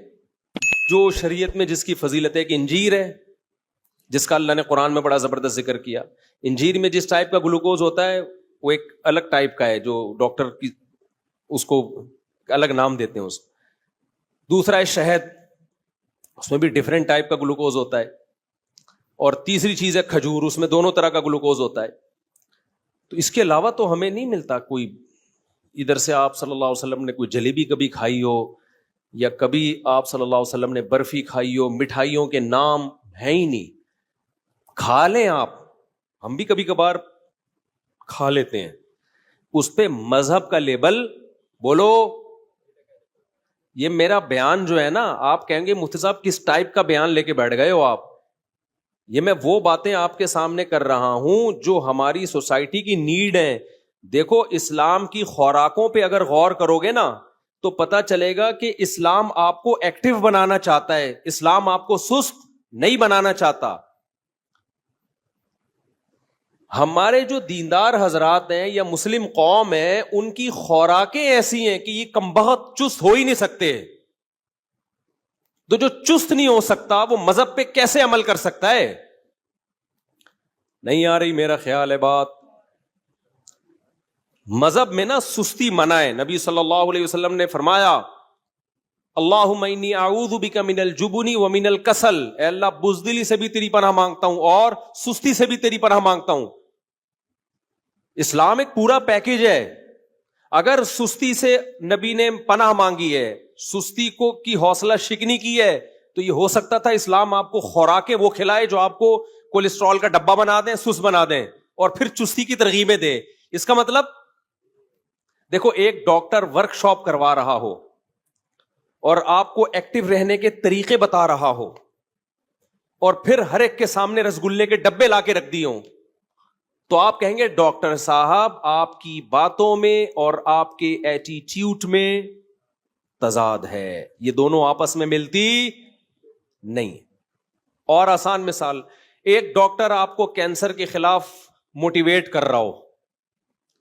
جو شریعت میں جس کی فضیلت ہے, کہ انجیر ہے جس کا اللہ نے قرآن میں بڑا زبردست ذکر کیا. انجیر میں جس ٹائپ کا گلوکوز ہوتا ہے وہ ایک الگ ٹائپ کا ہے, جو ڈاکٹر کی اس کو الگ نام دیتے ہیں اس. دوسرا ہے شہد, اس میں بھی ڈیفرنٹ ٹائپ کا گلوکوز ہوتا ہے. اور تیسری چیز ہے کھجور, اس میں دونوں طرح کا گلوکوز ہوتا ہے. تو اس کے علاوہ تو ہمیں نہیں ملتا کوئی. ادھر سے آپ صلی اللہ علیہ وسلم نے کوئی جلیبی کبھی کھائی ہو, یا کبھی آپ صلی اللہ علیہ وسلم نے برفی کھائی ہو, مٹھائیوں کے نام ہیں ہی نہیں. کھا لیں آپ, ہم بھی کبھی کبھار کھا لیتے ہیں, اس پہ مذہب کا لیبل بولو. یہ میرا بیان جو ہے نا, آپ کہیں گے مفتی صاحب کس ٹائپ کا بیان لے کے بیٹھ گئے ہو آپ. یہ میں وہ باتیں آپ کے سامنے کر رہا ہوں جو ہماری سوسائٹی کی نیڈ ہیں. دیکھو اسلام کی خوراکوں پہ اگر غور کرو گے نا تو پتا چلے گا کہ اسلام آپ کو ایکٹیو بنانا چاہتا ہے، اسلام آپ کو سست نہیں بنانا چاہتا. ہمارے جو دیندار حضرات ہیں یا مسلم قوم ہے، ان کی خوراکیں ایسی ہیں کہ یہ کمبخت چست ہو ہی نہیں سکتے. تو جو چست نہیں ہو سکتا وہ مذہب پہ کیسے عمل کر سکتا ہے؟ نہیں آ رہی میرا خیال ہے بات. مذہب میں نا سستی منع ہے. نبی صلی اللہ علیہ وسلم نے فرمایا اللہم انی اعوذ بک من الجبن ومن الکسل، اے اللہ بزدلی سے بھی تیری پناہ مانگتا ہوں اور سستی سے بھی تیری پناہ مانگتا ہوں. اسلام ایک پورا پیکج ہے. اگر سستی سے نبی نے پناہ مانگی ہے، سستی کو کی حوصلہ شکنی کی ہے، تو یہ ہو سکتا تھا اسلام آپ کو خوراکیں وہ کھلائے جو آپ کو کولیسٹرول کا ڈبہ بنا دیں، سست بنا دیں، اور پھر چستی کی ترغیبیں دے. اس کا مطلب دیکھو، ایک ڈاکٹر ورک شاپ کروا رہا ہو اور آپ کو ایکٹیو رہنے کے طریقے بتا رہا ہو، اور پھر ہر ایک کے سامنے رسگلے کے ڈبے لا کے رکھ دیے ہوں، تو آپ کہیں گے ڈاکٹر صاحب آپ کی باتوں میں اور آپ کے ایٹیٹیوڈ میں تضاد ہے، یہ دونوں آپس میں ملتی نہیں. اور آسان مثال، ایک ڈاکٹر آپ کو کینسر کے خلاف موٹیویٹ کر رہا ہو،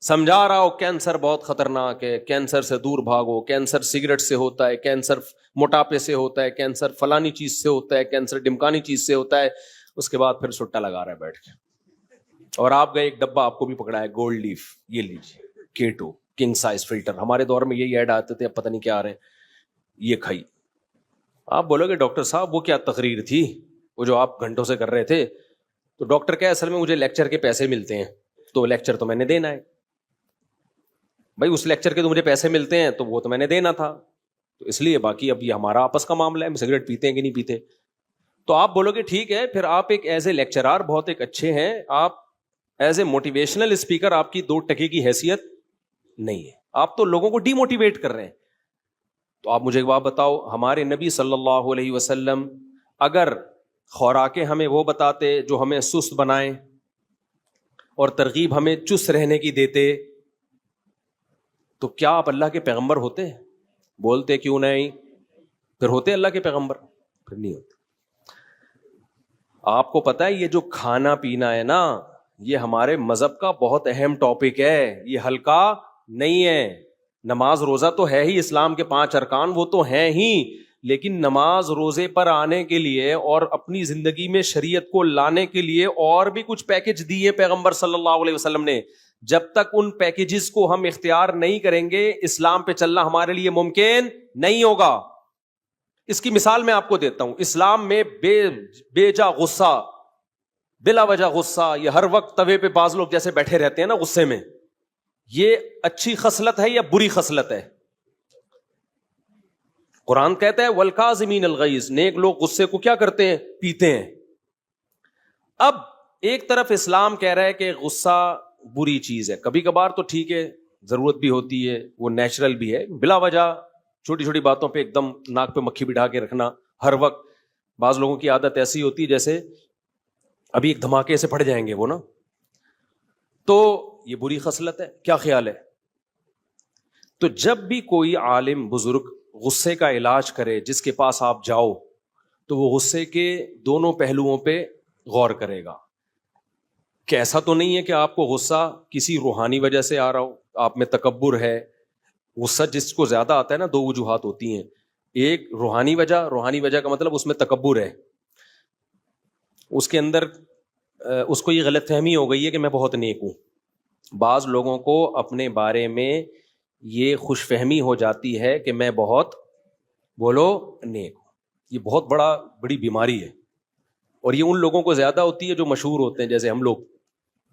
سمجھا رہا ہو کینسر بہت خطرناک ہے، کینسر سے دور بھاگو، کینسر سگریٹ سے ہوتا ہے، کینسر موٹاپے سے ہوتا ہے، کینسر فلانی چیز سے ہوتا ہے، کینسر ڈمکانی چیز سے ہوتا ہے. اس کے بعد پھر سٹا لگا رہا ہے بیٹھ کے، اور آپ گئے ایک ڈبہ آپ کو بھی پکڑا ہے گولڈ لیف، یہ لیجیے کیٹو کنگ سائز فلٹر، ہمارے دور میں یہی ایڈ آتے تھے، اب پتہ نہیں کیا آ رہے ہیں، یہ کھائی. آپ بولو گے ڈاکٹر صاحب وہ کیا تقریر تھی وہ جو آپ گھنٹوں سے کر رہے تھے؟ تو ڈاکٹر کیا، اصل میں مجھے لیکچر کے پیسے ملتے ہیں، تو لیکچر تو میں نے دینا ہے بھائی، اس لیکچر کے تو مجھے پیسے ملتے ہیں تو وہ تو میں نے دینا تھا، تو اس لیے باقی اب یہ ہمارا آپس کا معاملہ ہے، ہم سگریٹ پیتے ہیں کہ نہیں پیتے. تو آپ بولو گے ٹھیک ہے، پھر آپ ایک ایز اے لیکچرار بہت ایک اچھے ہیں، آپ ایز اے موٹیویشنل اسپیکر آپ کی 2 ٹکے کی حیثیت نہیں ہے، آپ تو لوگوں کو ڈی موٹیویٹ کر رہے ہیں. تو آپ مجھے ایک بات بتاؤ، ہمارے نبی صلی اللہ علیہ وسلم اگر خوراکیں ہمیں وہ بتاتے جو ہمیں سست بنائیں اور ترغیب ہمیں چست رہنے کی دیتے، تو کیا آپ اللہ کے پیغمبر ہوتے؟ بولتے کیوں نہیں؟ پھر ہوتے اللہ کے پیغمبر؟ پھر نہیں ہوتے. آپ کو پتا ہے یہ جو کھانا پینا ہے نا، یہ ہمارے مذہب کا بہت اہم ٹاپک ہے، یہ ہلکا نہیں ہے. نماز روزہ تو ہے ہی، اسلام کے 5 ارکان وہ تو ہیں ہی، لیکن نماز روزے پر آنے کے لیے اور اپنی زندگی میں شریعت کو لانے کے لیے اور بھی کچھ پیکج دیے پیغمبر صلی اللہ علیہ وسلم نے. جب تک ان پیکجز کو ہم اختیار نہیں کریں گے، اسلام پہ چلنا ہمارے لیے ممکن نہیں ہوگا. اس کی مثال میں آپ کو دیتا ہوں. اسلام میں بے جا غصہ، بلا وجہ غصہ، یہ ہر وقت توے پہ بعض لوگ جیسے بیٹھے رہتے ہیں نا غصے میں، یہ اچھی خصلت ہے یا بری خصلت ہے؟ قرآن کہتا ہے والکاظمین الغیظ، نیک لوگ غصے کو کیا کرتے ہیں؟ پیتے ہیں. اب ایک طرف اسلام کہہ رہا ہے کہ غصہ بری چیز ہے، کبھی کبھار تو ٹھیک ہے، ضرورت بھی ہوتی ہے، وہ نیچرل بھی ہے. بلا وجہ چھوٹی چھوٹی باتوں پہ ایک دم ناک پہ مکھی بٹھا کے رکھنا ہر وقت، بعض لوگوں کی عادت ایسی ہوتی ہے جیسے ابھی ایک دھماکے سے پھٹ جائیں گے وہ نا، تو یہ بری خصلت ہے. کیا خیال ہے؟ تو جب بھی کوئی عالم بزرگ غصے کا علاج کرے، جس کے پاس آپ جاؤ، تو وہ غصے کے دونوں پہلوؤں پہ غور کرے گا کہ ایسا تو نہیں ہے کہ آپ کو غصہ کسی روحانی وجہ سے آ رہا ہو، آپ میں تکبر ہے. غصہ جس کو زیادہ آتا ہے نا، 2 وجوہات ہوتی ہیں. ایک روحانی وجہ کا مطلب اس میں تکبر ہے، اس کے اندر اس کو یہ غلط فہمی ہو گئی ہے کہ میں بہت نیک ہوں. بعض لوگوں کو اپنے بارے میں یہ خوش فہمی ہو جاتی ہے کہ میں بہت نیک ہوں. یہ بہت بڑی بیماری ہے، اور یہ ان لوگوں کو زیادہ ہوتی ہے جو مشہور ہوتے ہیں، جیسے ہم لوگ،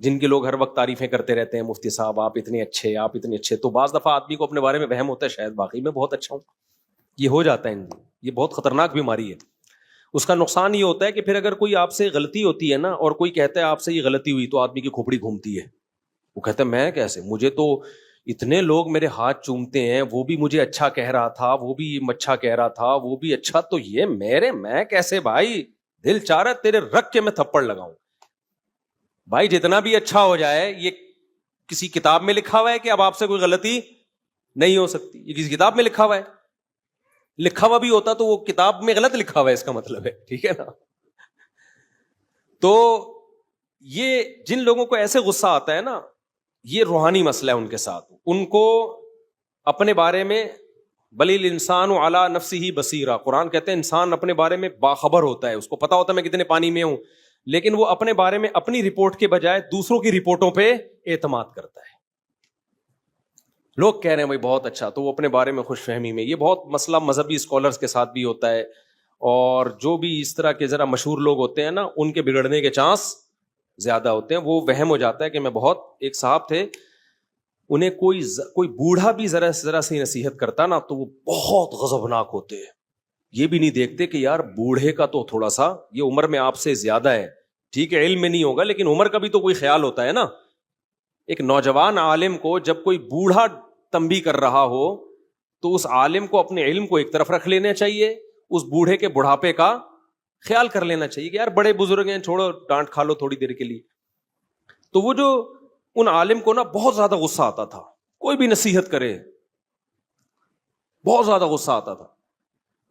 جن کے لوگ ہر وقت تعریفیں کرتے رہتے ہیں، مفتی صاحب آپ اتنے اچھے، آپ اتنے اچھے. تو بعض دفعہ آدمی کو اپنے بارے میں وہم ہوتا ہے شاید واقعی میں بہت اچھا ہوں. یہ ہو جاتا ہے، یہ بہت خطرناک بیماری ہے. اس کا نقصان یہ ہوتا ہے کہ پھر اگر کوئی آپ سے غلطی ہوتی ہے نا، اور کوئی کہتا ہے آپ سے یہ غلطی ہوئی، تو آدمی کی کھوپڑی گھومتی ہے. وہ کہتا ہے میں کیسے، مجھے تو اتنے لوگ میرے ہاتھ چومتے ہیں، وہ بھی مجھے اچھا کہہ رہا تھا، وہ بھی اچھا کہہ رہا تھا، وہ بھی اچھا، تو یہ میں کیسے؟ بھائی دل چاہ رہا تیرے رکھ کے میں تھپڑ لگاؤں. بھائی جتنا بھی اچھا ہو جائے، یہ کسی کتاب میں لکھا ہوا ہے کہ اب آپ سے کوئی غلطی نہیں ہو سکتی. یہ کسی کتاب میں لکھا ہوا ہے؟ لکھا ہوا بھی ہوتا تو وہ کتاب میں غلط لکھا ہوا ہے، اس کا مطلب ہے. ٹھیک ہے نا. تو یہ جن لوگوں کو ایسے غصہ آتا ہے نا، یہ روحانی مسئلہ ہے ان کے ساتھ. ان کو اپنے بارے میں بل الانسان علی نفسہ بصیرہ، قرآن کہتے ہیں انسان اپنے بارے میں باخبر ہوتا ہے، اس کو پتا ہوتا ہے میں کتنے پانی میں ہوں، لیکن وہ اپنے بارے میں اپنی رپورٹ کے بجائے دوسروں کی رپورٹوں پہ اعتماد کرتا ہے. لوگ کہہ رہے ہیں بھائی بہت اچھا، تو وہ اپنے بارے میں خوش فہمی میں. یہ بہت مسئلہ مذہبی اسکالرز کے ساتھ بھی ہوتا ہے، اور جو بھی اس طرح کے ذرا مشہور لوگ ہوتے ہیں نا، ان کے بگڑنے کے چانس زیادہ ہوتے ہیں. وہ وہم ہو جاتا ہے کہ میں بہت. ایک صاحب تھے، انہیں کوئی بوڑھا بھی ذرا سی نصیحت کرتا نا تو وہ بہت غضبناک ہوتے ہیں. یہ بھی نہیں دیکھتے کہ یار بوڑھے کا تو تھوڑا سا یہ عمر میں آپ سے زیادہ ہے، ٹھیک ہے علم میں نہیں ہوگا لیکن عمر کا بھی تو کوئی خیال ہوتا ہے نا. ایک نوجوان عالم کو جب کوئی بوڑھا تنبیہ کر رہا ہو تو اس عالم کو اپنے علم کو ایک طرف رکھ لینا چاہیے، اس بوڑھے کے بڑھاپے کا خیال کر لینا چاہیے کہ یار بڑے بزرگ ہیں، چھوڑو ڈانٹ کھا لو تھوڑی دیر کے لیے. تو وہ جو ان عالم کو نا بہت زیادہ غصہ آتا تھا، کوئی بھی نصیحت کرے بہت زیادہ غصہ آتا تھا.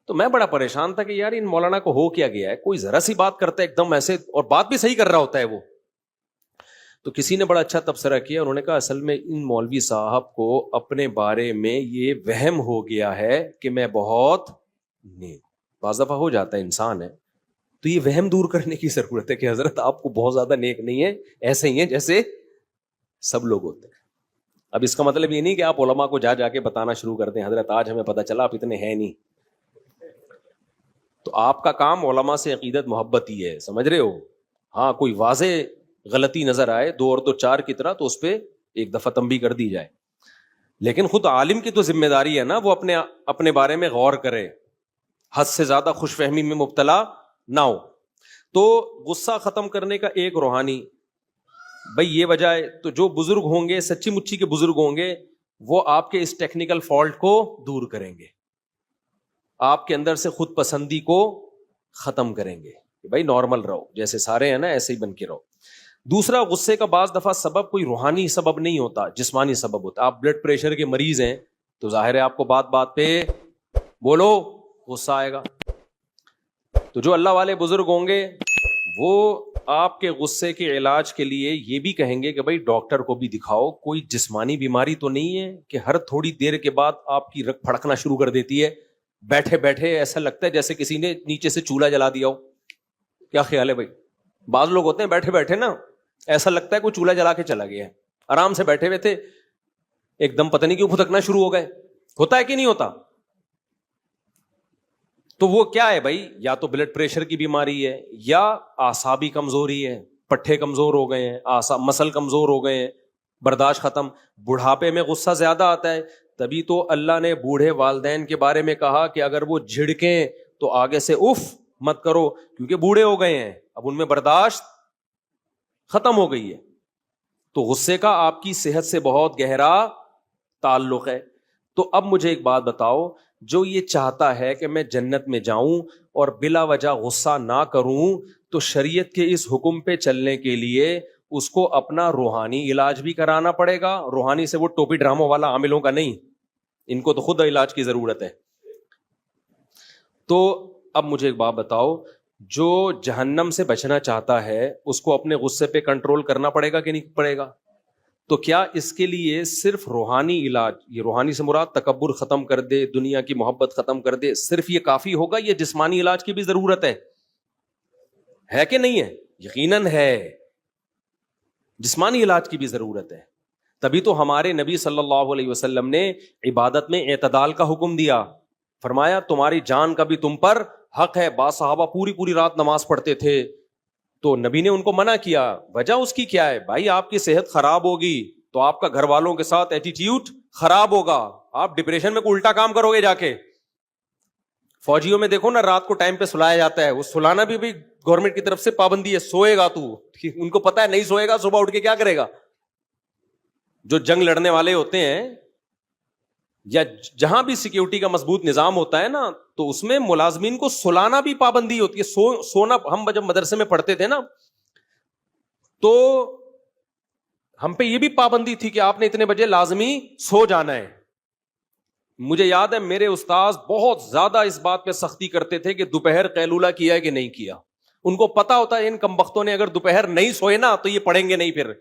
تو میں بڑا پریشان تھا کہ یار ان مولانا کو ہو کیا گیا ہے، کوئی ذرا سی بات کرتا ہے ایک دم ایسے، اور بات بھی صحیح کر رہا ہوتا ہے وہ. تو کسی نے بڑا اچھا تبصرہ کیا، انہوں نے کہا اصل میں ان مولوی صاحب کو اپنے بارے میں یہ وہم ہو گیا ہے کہ میں بہت نیک. بعض دفعہ ہو جاتا ہے، انسان ہے، تو یہ وہم دور کرنے کی ضرورت ہے کہ حضرت آپ کو بہت زیادہ نیک نہیں ہے، ایسے ہی ہیں جیسے سب لوگ ہوتے ہیں. اب اس کا مطلب یہ نہیں کہ آپ علماء کو جا کے بتانا شروع کر دیں حضرت آج ہمیں پتہ چلا آپ اتنے ہیں نہیں. تو آپ کا کام علماء سے عقیدت محبت ہی ہے، سمجھ رہے ہو. ہاں کوئی واضح غلطی نظر آئے 2 اور 2 4 کی طرح تو اس پہ ایک دفعہ تنبیہ کر دی جائے، لیکن خود عالم کی تو ذمہ داری ہے نا وہ اپنے بارے میں غور کرے، حد سے زیادہ خوش فہمی میں مبتلا نہ ہو. تو غصہ ختم کرنے کا ایک روحانی بھائی یہ وجہ ہے. تو جو بزرگ ہوں گے، سچی مچی کے بزرگ ہوں گے، وہ آپ کے اس ٹیکنیکل فالٹ کو دور کریں گے، آپ کے اندر سے خود پسندی کو ختم کریں گے کہ بھائی نارمل رہو، جیسے سارے ہیں نا ایسے ہی بن کے رہو. دوسرا، غصے کا بعض دفعہ سبب کوئی روحانی سبب نہیں ہوتا، جسمانی سبب ہوتا. آپ بلڈ پریشر کے مریض ہیں تو ظاہر ہے آپ کو بات بات پہ بولو غصہ آئے گا. تو جو اللہ والے بزرگ ہوں گے وہ آپ کے غصے کے علاج کے لیے یہ بھی کہیں گے کہ بھائی ڈاکٹر کو بھی دکھاؤ، کوئی جسمانی بیماری تو نہیں ہے کہ ہر تھوڑی دیر کے بعد آپ کی رگ پھڑکنا شروع کر دیتی ہے، بیٹھے بیٹھے ایسا لگتا ہے جیسے کسی نے نیچے سے چولہا جلا دیا ہو. کیا خیال ہے بھائی؟ بعض لوگ ہوتے ہیں بیٹھے بیٹھے نا ایسا لگتا ہے کوئی چولہا جلا کے چلا گیا ہے، آرام سے بیٹھے ہوئے تھے ایک دم پتہ نہیں کیوں پھٹکنا شروع ہو گئے. ہوتا ہے کہ نہیں ہوتا؟ تو وہ کیا ہے بھائی؟ یا تو بلڈ پریشر کی بیماری ہے، یا اعصابی کمزوری ہے، پٹھے کمزور ہو گئے ہیں، مسل کمزور ہو گئے ہیں، برداشت ختم. بڑھاپے میں غصہ زیادہ آتا ہے، تبھی تو اللہ نے بوڑھے والدین کے بارے میں کہا کہ اگر وہ جھڑکیں تو آگے سے اف مت کرو، کیونکہ بوڑھے ہو گئے ہیں، اب ان میں برداشت ختم ہو گئی ہے. تو غصے کا آپ کی صحت سے بہت گہرا تعلق ہے. تو اب مجھے ایک بات بتاؤ، جو یہ چاہتا ہے کہ میں جنت میں جاؤں اور بلا وجہ غصہ نہ کروں، تو شریعت کے اس حکم پہ چلنے کے لیے اس کو اپنا روحانی علاج بھی کرانا پڑے گا. روحانی سے وہ ٹوپی ڈراموں والا عاملوں کا نہیں، ان کو تو خود علاج کی ضرورت ہے. تو اب مجھے ایک بات بتاؤ، جو جہنم سے بچنا چاہتا ہے اس کو اپنے غصے پہ کنٹرول کرنا پڑے گا کہ نہیں پڑے گا؟ تو کیا اس کے لیے صرف روحانی علاج، یہ روحانی سے مراد تکبر ختم کر دے، دنیا کی محبت ختم کر دے، صرف یہ کافی ہوگا؟ یہ جسمانی علاج کی بھی ضرورت ہے کہ نہیں ہے؟ یقیناً ہے، جسمانی علاج کی بھی ضرورت ہے. تبھی تو ہمارے نبی صلی اللہ علیہ وسلم نے عبادت میں اعتدال کا حکم دیا، فرمایا تمہاری جان کا بھی تم پر حق ہے. بعض صحابہ پوری رات نماز پڑھتے تھے تو نبی نے ان کو منع کیا. وجہ اس کی کیا ہے؟ بھائی آپ کی صحت خراب ہوگی تو آپ کا گھر والوں کے ساتھ ایٹیٹیوڈ خراب ہوگا، آپ ڈپریشن میں کوئی الٹا کام کرو گے جا کے. فوجیوں میں دیکھو نا رات کو ٹائم پہ سلایا جاتا ہے، وہ سلانا بھی گورنمنٹ کی طرف سے پابندی ہے، سوئے گا تو ان کو پتا ہے نہیں سوئے گا صبح اٹھ کے کیا کرے گا. جو جنگ لڑنے والے ہوتے ہیں یا جہاں بھی سیکیورٹی کا مضبوط نظام ہوتا ہے نا، تو اس میں ملازمین کو سلانا بھی پابندی ہوتی ہے. سونا ہم جب مدرسے میں پڑھتے تھے نا تو ہم پہ یہ بھی پابندی تھی کہ آپ نے اتنے بجے لازمی سو جانا ہے. مجھے یاد ہے میرے استاذ بہت زیادہ اس بات پہ سختی کرتے تھے کہ دوپہر قیلولہ کیا ہے کہ نہیں کیا. ان کو پتا ہوتا ہے ان کمبختوں نے اگر دوپہر نہیں سوئے نا تو یہ پڑھیں گے نہیں, پھر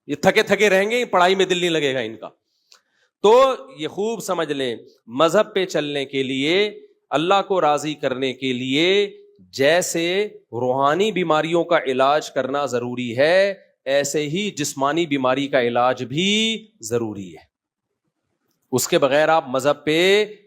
یہ تھکے تھکے رہیں گے, پڑھائی میں دل نہیں لگے گا ان کا. تو یہ خوب سمجھ لیں, مذہب پہ چلنے کے لیے, اللہ کو راضی کرنے کے لیے جیسے روحانی بیماریوں کا علاج کرنا ضروری ہے, ایسے ہی جسمانی بیماری کا علاج بھی ضروری ہے. اس کے بغیر آپ مذہب پہ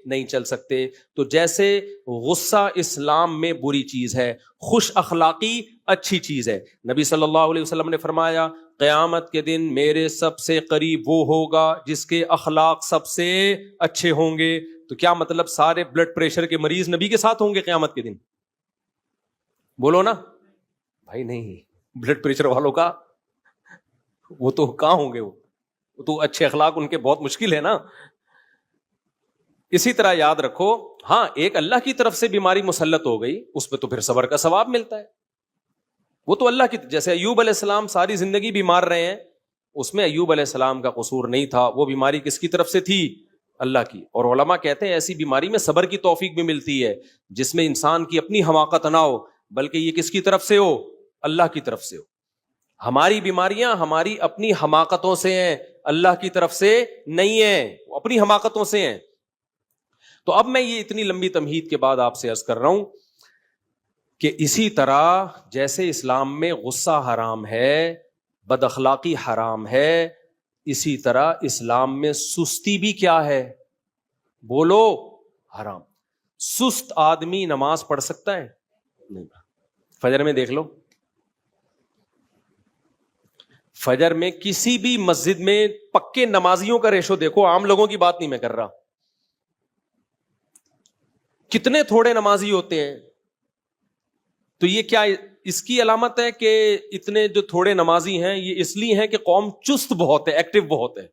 نہیں چل سکتے. تو جیسے غصہ اسلام میں بری چیز ہے, خوش اخلاقی اچھی چیز ہے. نبی صلی اللہ علیہ وسلم نے فرمایا قیامت کے دن میرے سب سے قریب وہ ہوگا جس کے اخلاق سب سے اچھے ہوں گے. تو کیا مطلب سارے بلڈ پریشر کے مریض نبی کے ساتھ ہوں گے قیامت کے دن؟ بولو نا بھائی, نہیں. بلڈ پریشر والوں کا وہ تو کہاں ہوں گے, وہ تو اچھے اخلاق ان کے بہت مشکل ہے نا. اسی طرح یاد رکھو, ہاں ایک اللہ کی طرف سے بیماری مسلط ہو گئی, اس پہ تو پھر صبر کا ثواب ملتا ہے. وہ تو اللہ کی, جیسے ایوب علیہ السلام ساری زندگی بیمار رہے ہیں, اس میں ایوب علیہ السلام کا قصور نہیں تھا, وہ بیماری کس کی طرف سے تھی؟ اللہ کی. اور علماء کہتے ہیں ایسی بیماری میں صبر کی توفیق بھی ملتی ہے, جس میں انسان کی اپنی حماقت نہ ہو, بلکہ یہ کس کی طرف سے ہو؟ اللہ کی طرف سے ہو. ہماری بیماریاں ہماری اپنی حماقتوں سے ہیں, اللہ کی طرف سے نہیں ہیں, اپنی حماقتوں سے ہیں. تو اب میں یہ اتنی لمبی تمہید کے بعد آپ سے عرض کر رہا ہوں کہ اسی طرح جیسے اسلام میں غصہ حرام ہے, بد اخلاقی حرام ہے, اسی طرح اسلام میں سستی بھی کیا ہے؟ بولو, حرام. سست آدمی نماز پڑھ سکتا ہے؟ نہیں. فجر میں دیکھ لو, فجر میں کسی بھی مسجد میں پکے نمازیوں کا ریشو دیکھو, عام لوگوں کی بات نہیں میں کر رہا, کتنے تھوڑے نمازی ہوتے ہیں. تو یہ کیا اس کی علامت ہے کہ اتنے جو تھوڑے نمازی ہیں یہ اس لیے ہیں کہ قوم چست بہت ہے, ایکٹیو بہت ہے.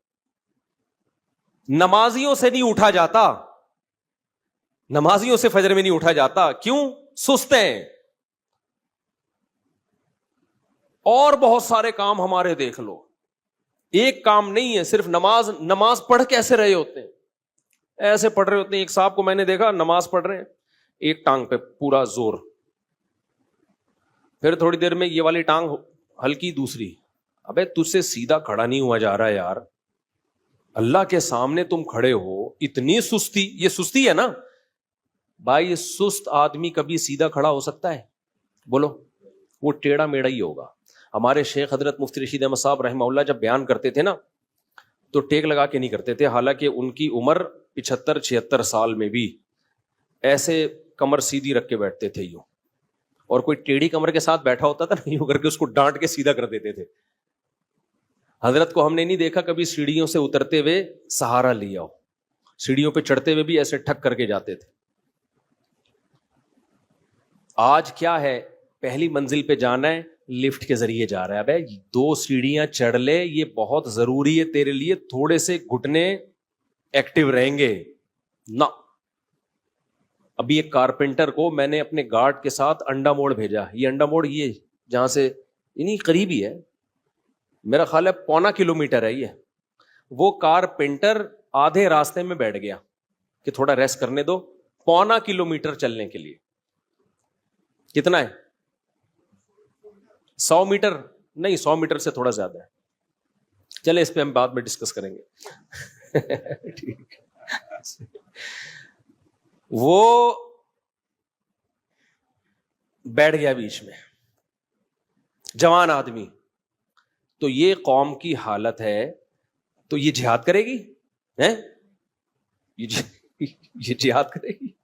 نمازیوں سے نہیں اٹھا جاتا, نمازیوں سے فجر میں نہیں اٹھا جاتا. کیوں؟ سست ہیں. اور بہت سارے کام ہمارے دیکھ لو, ایک کام نہیں ہے, صرف نماز پڑھ کیسے رہے ہوتے ہیں, ایسے پڑھ رہے ہوتے ہیں. ایک صاحب کو میں نے دیکھا نماز پڑھ رہے ہیں, ایک ٹانگ پہ پورا زور, پھر تھوڑی دیر میں یہ والی ٹانگ ہلکی, دوسری. ابے تجھ سے سیدھا کھڑا نہیں ہوا جا رہا یار, اللہ کے سامنے تم کھڑے ہو, اتنی سستی. یہ سستی ہے نا بھائی. سست آدمی کبھی سیدھا کھڑا ہو سکتا ہے؟ بولو, وہ ٹیڑھا میڑا ہی ہوگا. ہمارے شیخ حضرت مفتی رشید احمد صاحب رحمہ اللہ جب بیان کرتے تھے نا تو ٹیک لگا کے نہیں کرتے تھے, حالانکہ ان کی عمر 75-76 سال میں بھی ایسے کمر سیدھی رکھ کے بیٹھتے تھے یوں, اور کوئی ٹیڑھی کمر کے ساتھ بیٹھا ہوتا تھا نا یوں کر کے اس کو ڈانٹ کے سیدھا کر دیتے تھے. حضرت کو ہم نے نہیں دیکھا کبھی سیڑھیوں سے اترتے ہوئے سہارا لیا ہو, سیڑھیوں پہ چڑھتے ہوئے بھی ایسے ٹھک کر کے جاتے تھے. آج کیا ہے, پہلی منزل پہ جانا ہے لفٹ کے ذریعے جا رہا ہے. ابے 2 سیڑھیاں چڑھ لے, یہ بہت ضروری ہے تیرے لیے, تھوڑے سے گھٹنے ایکٹیو رہیں گے نا. ابھی ایک کارپینٹر کو میں نے اپنے گارڈ کے ساتھ انڈا موڑ بھیجا. یہ انڈا موڑ یہ جہاں سے یعنی قریب ہی ہے, میرا خیال ہے 0.25 کلومیٹر ہے یہ. وہ کارپینٹر آدھے راستے میں بیٹھ گیا کہ تھوڑا ریسٹ کرنے دو, 0.25 کلومیٹر چلنے کے لیے. کتنا ہے؟ 100 میٹر نہیں, 100 میٹر سے تھوڑا زیادہ ہے. چلے اس پہ ہم بعد میں ڈسکس کریں گے. ٹھیک. وہ بیٹھ گیا بیچ میں, جوان آدمی. تو یہ قوم کی حالت ہے, تو یہ جہاد کرے گی؟ یہ جہاد کرے گی؟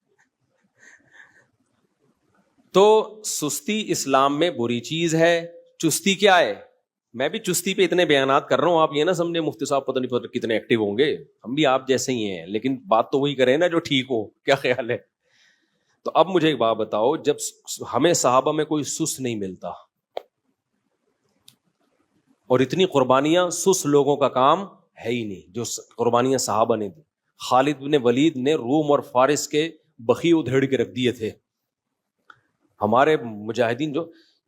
تو سستی اسلام میں بری چیز ہے. چستی کیا ہے؟ میں بھی چستی پہ اتنے بیانات کر رہا ہوں, آپ یہ نہ سمجھے مفتی صاحب پتہ نہیں کتنے ایکٹیو ہوں گے, ہم بھی آپ جیسے ہی ہیں, لیکن بات تو وہی کریں نا جو ٹھیک ہو. کیا خیال ہے؟ تو اب مجھے ایک بات بتاؤ, جب ہمیں صحابہ میں کوئی سست نہیں ملتا, اور اتنی قربانیاں سست لوگوں کا کام ہے ہی نہیں جو قربانیاں صحابہ نے دی. خالد بن ولید نے روم اور فارس کے بخی ادھیڑ کے رکھ دیے تھے. ہمارے مجاہدین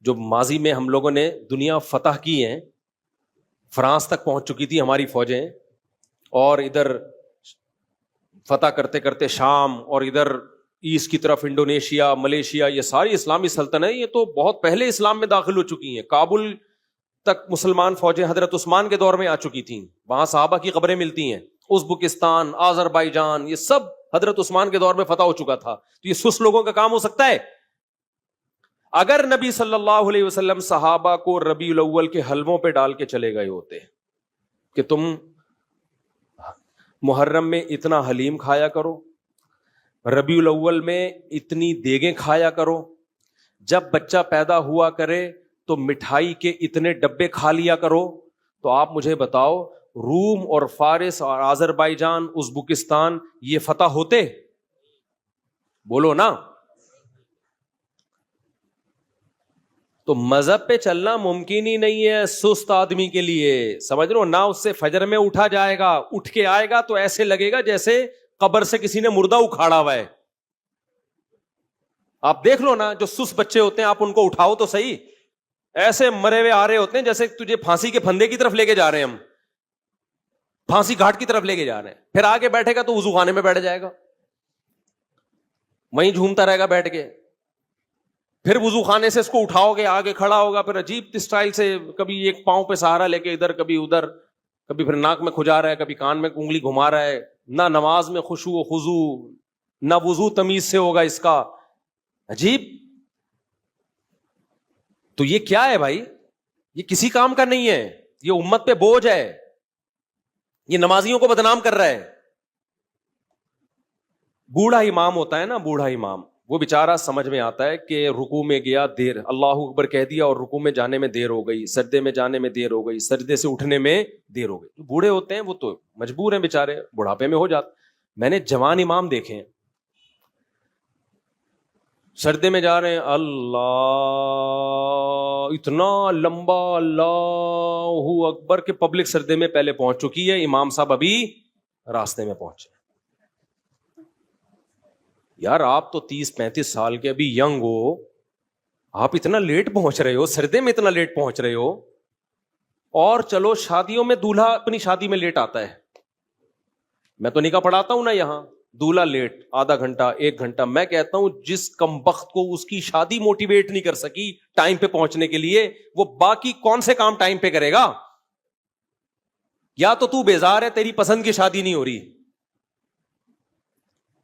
جو ماضی میں ہم لوگوں نے دنیا فتح کی ہیں, فرانس تک پہنچ چکی تھی ہماری فوجیں, اور ادھر فتح کرتے کرتے شام اور ادھر ایسٹ کی طرف انڈونیشیا، ملیشیا، یہ ساری اسلامی سلطنتیں یہ تو بہت پہلے اسلام میں داخل ہو چکی ہیں. کابل تک مسلمان فوجیں حضرت عثمان کے دور میں آ چکی تھیں، وہاں صحابہ کی قبریں ملتی ہیں. ازبکستان، آذربائیجان، یہ سب حضرت عثمان کے دور میں فتح ہو چکا تھا. تو یہ سست لوگوں کا کام ہو سکتا ہے؟ اگر نبی صلی اللہ علیہ وسلم صحابہ کو ربیع الاول کے حلووں پہ ڈال کے چلے گئے ہوتے کہ تم محرم میں اتنا حلیم کھایا کرو، ربیع الاول میں اتنی دیگیں کھایا کرو، جب بچہ پیدا ہوا کرے تو مٹھائی کے اتنے ڈبے کھا لیا کرو، تو آپ مجھے بتاؤ روم اور فارس اور آذربائیجان، ازبکستان یہ فتح ہوتے؟ بولو نا. تو مذہب پہ چلنا ممکن ہی نہیں ہے سست آدمی کے لیے، سمجھ رہے ہو نا. اس سے فجر میں اٹھا جائے گا، اٹھ کے آئے گا تو ایسے لگے گا جیسے قبر سے کسی نے مردہ اکھاڑا ہوا ہے. آپ دیکھ لو نا، جو سست بچے ہوتے ہیں آپ ان کو اٹھاؤ تو صحیح، ایسے مرے ہوئے آ رہے ہوتے ہیں جیسے تجھے پھانسی کے پھندے کی طرف لے کے جا رہے ہیں، ہم پھانسی گھاٹ کی طرف لے کے جا رہے ہیں. پھر آگے بیٹھے گا تو وضو خانے میں بیٹھ جائے گا، وہیں جھومتا رہے گا بیٹھ کے. پھر وضو خانے سے اس کو اٹھاؤ گے، آگے کھڑا ہوگا، پھر عجیب اسٹائل سے کبھی ایک پاؤں پہ سہارا لے کے ادھر کبھی ادھر، کبھی پھر ناک میں کھجا رہا ہے، کبھی کان میں انگلی گھما رہا ہے. نہ نماز میں خشوع و خضوع، نہ وضو تمیز سے ہوگا اس کا. عجیب. تو یہ کیا ہے بھائی؟ یہ کسی کام کا نہیں ہے، یہ امت پہ بوجھ ہے، یہ نمازیوں کو بدنام کر رہا ہے. بوڑھا امام ہوتا ہے نا، بوڑھا امام، وہ بیچارہ سمجھ میں آتا ہے کہ رکوع میں گیا، دیر اللہ اکبر کہہ دیا اور رکوع میں جانے میں دیر ہو گئی، سجدے میں جانے میں دیر ہو گئی، سجدے سے اٹھنے میں دیر ہو گئی. جو بوڑھے ہوتے ہیں وہ تو مجبور ہیں بیچارے، بڑھاپے میں ہو جاتے. میں نے جوان امام دیکھے ہیں سجدے میں جا رہے ہیں، اللہ اتنا لمبا اللہ اکبر کہ پبلک سجدے میں پہلے پہنچ چکی ہے، امام صاحب ابھی راستے میں پہنچے. یار آپ تو 30-35 سال کے ابھی ینگ ہو، آپ اتنا لیٹ پہنچ رہے ہو، سردے میں اتنا لیٹ پہنچ رہے ہو. اور چلو شادیوں میں دولہا اپنی شادی میں لیٹ آتا ہے، میں تو نکاح پڑھاتا ہوں نا یہاں، دولہا لیٹ آدھا گھنٹہ 1 گھنٹہ. میں کہتا ہوں جس کمبخت کو اس کی شادی موٹیویٹ نہیں کر سکی ٹائم پہ پہنچنے کے لیے، وہ باقی کون سے کام ٹائم پہ کرے گا؟ یا تو بیزار ہے، تیری پسند کی شادی نہیں ہو رہی،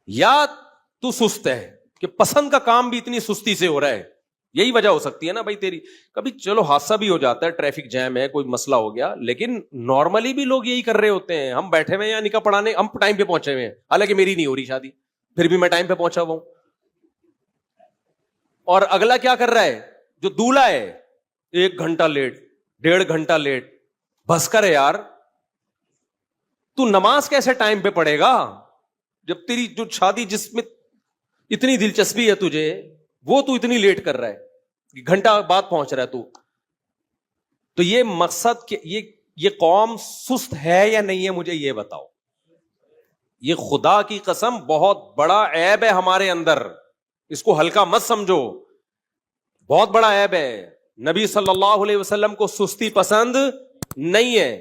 یا تو سست ہے کہ پسند کا کام بھی اتنی سستی سے ہو رہا ہے. یہی وجہ ہو سکتی ہے نا بھائی تیری. کبھی چلو حادثہ بھی ہو جاتا ہے، ٹریفک جیم ہے، کوئی مسئلہ ہو گیا، لیکن نارملی بھی لوگ یہی کر رہے ہوتے ہیں. ہم بیٹھے ہوئے ہیں نکاح پڑھانے، ہم ٹائم پہ پہنچے ہوئے ہیں، حالانکہ میری نہیں ہو رہی شادی، پھر بھی میں ٹائم پہ پہنچا ہوا ہوں. اور اگلا کیا کر رہا ہے؟ جو دولہا ہے 1 گھنٹہ لیٹ، 1.5 گھنٹہ لیٹ. بس کر یار، تو نماز کیسے ٹائم پہ پڑھے گا جب تیری جو شادی جس میں اتنی دلچسپی ہے تجھے، وہ تو اتنی لیٹ کر رہا ہے، گھنٹہ بعد پہنچ رہا ہے تو. تو یہ مقصد کہ یہ قوم سست ہے یا نہیں ہے، مجھے یہ بتاؤ. یہ خدا کی قسم بہت بڑا عیب ہے ہمارے اندر، اس کو ہلکا مت سمجھو، بہت بڑا عیب ہے. نبی صلی اللہ علیہ وسلم کو سستی پسند نہیں ہے.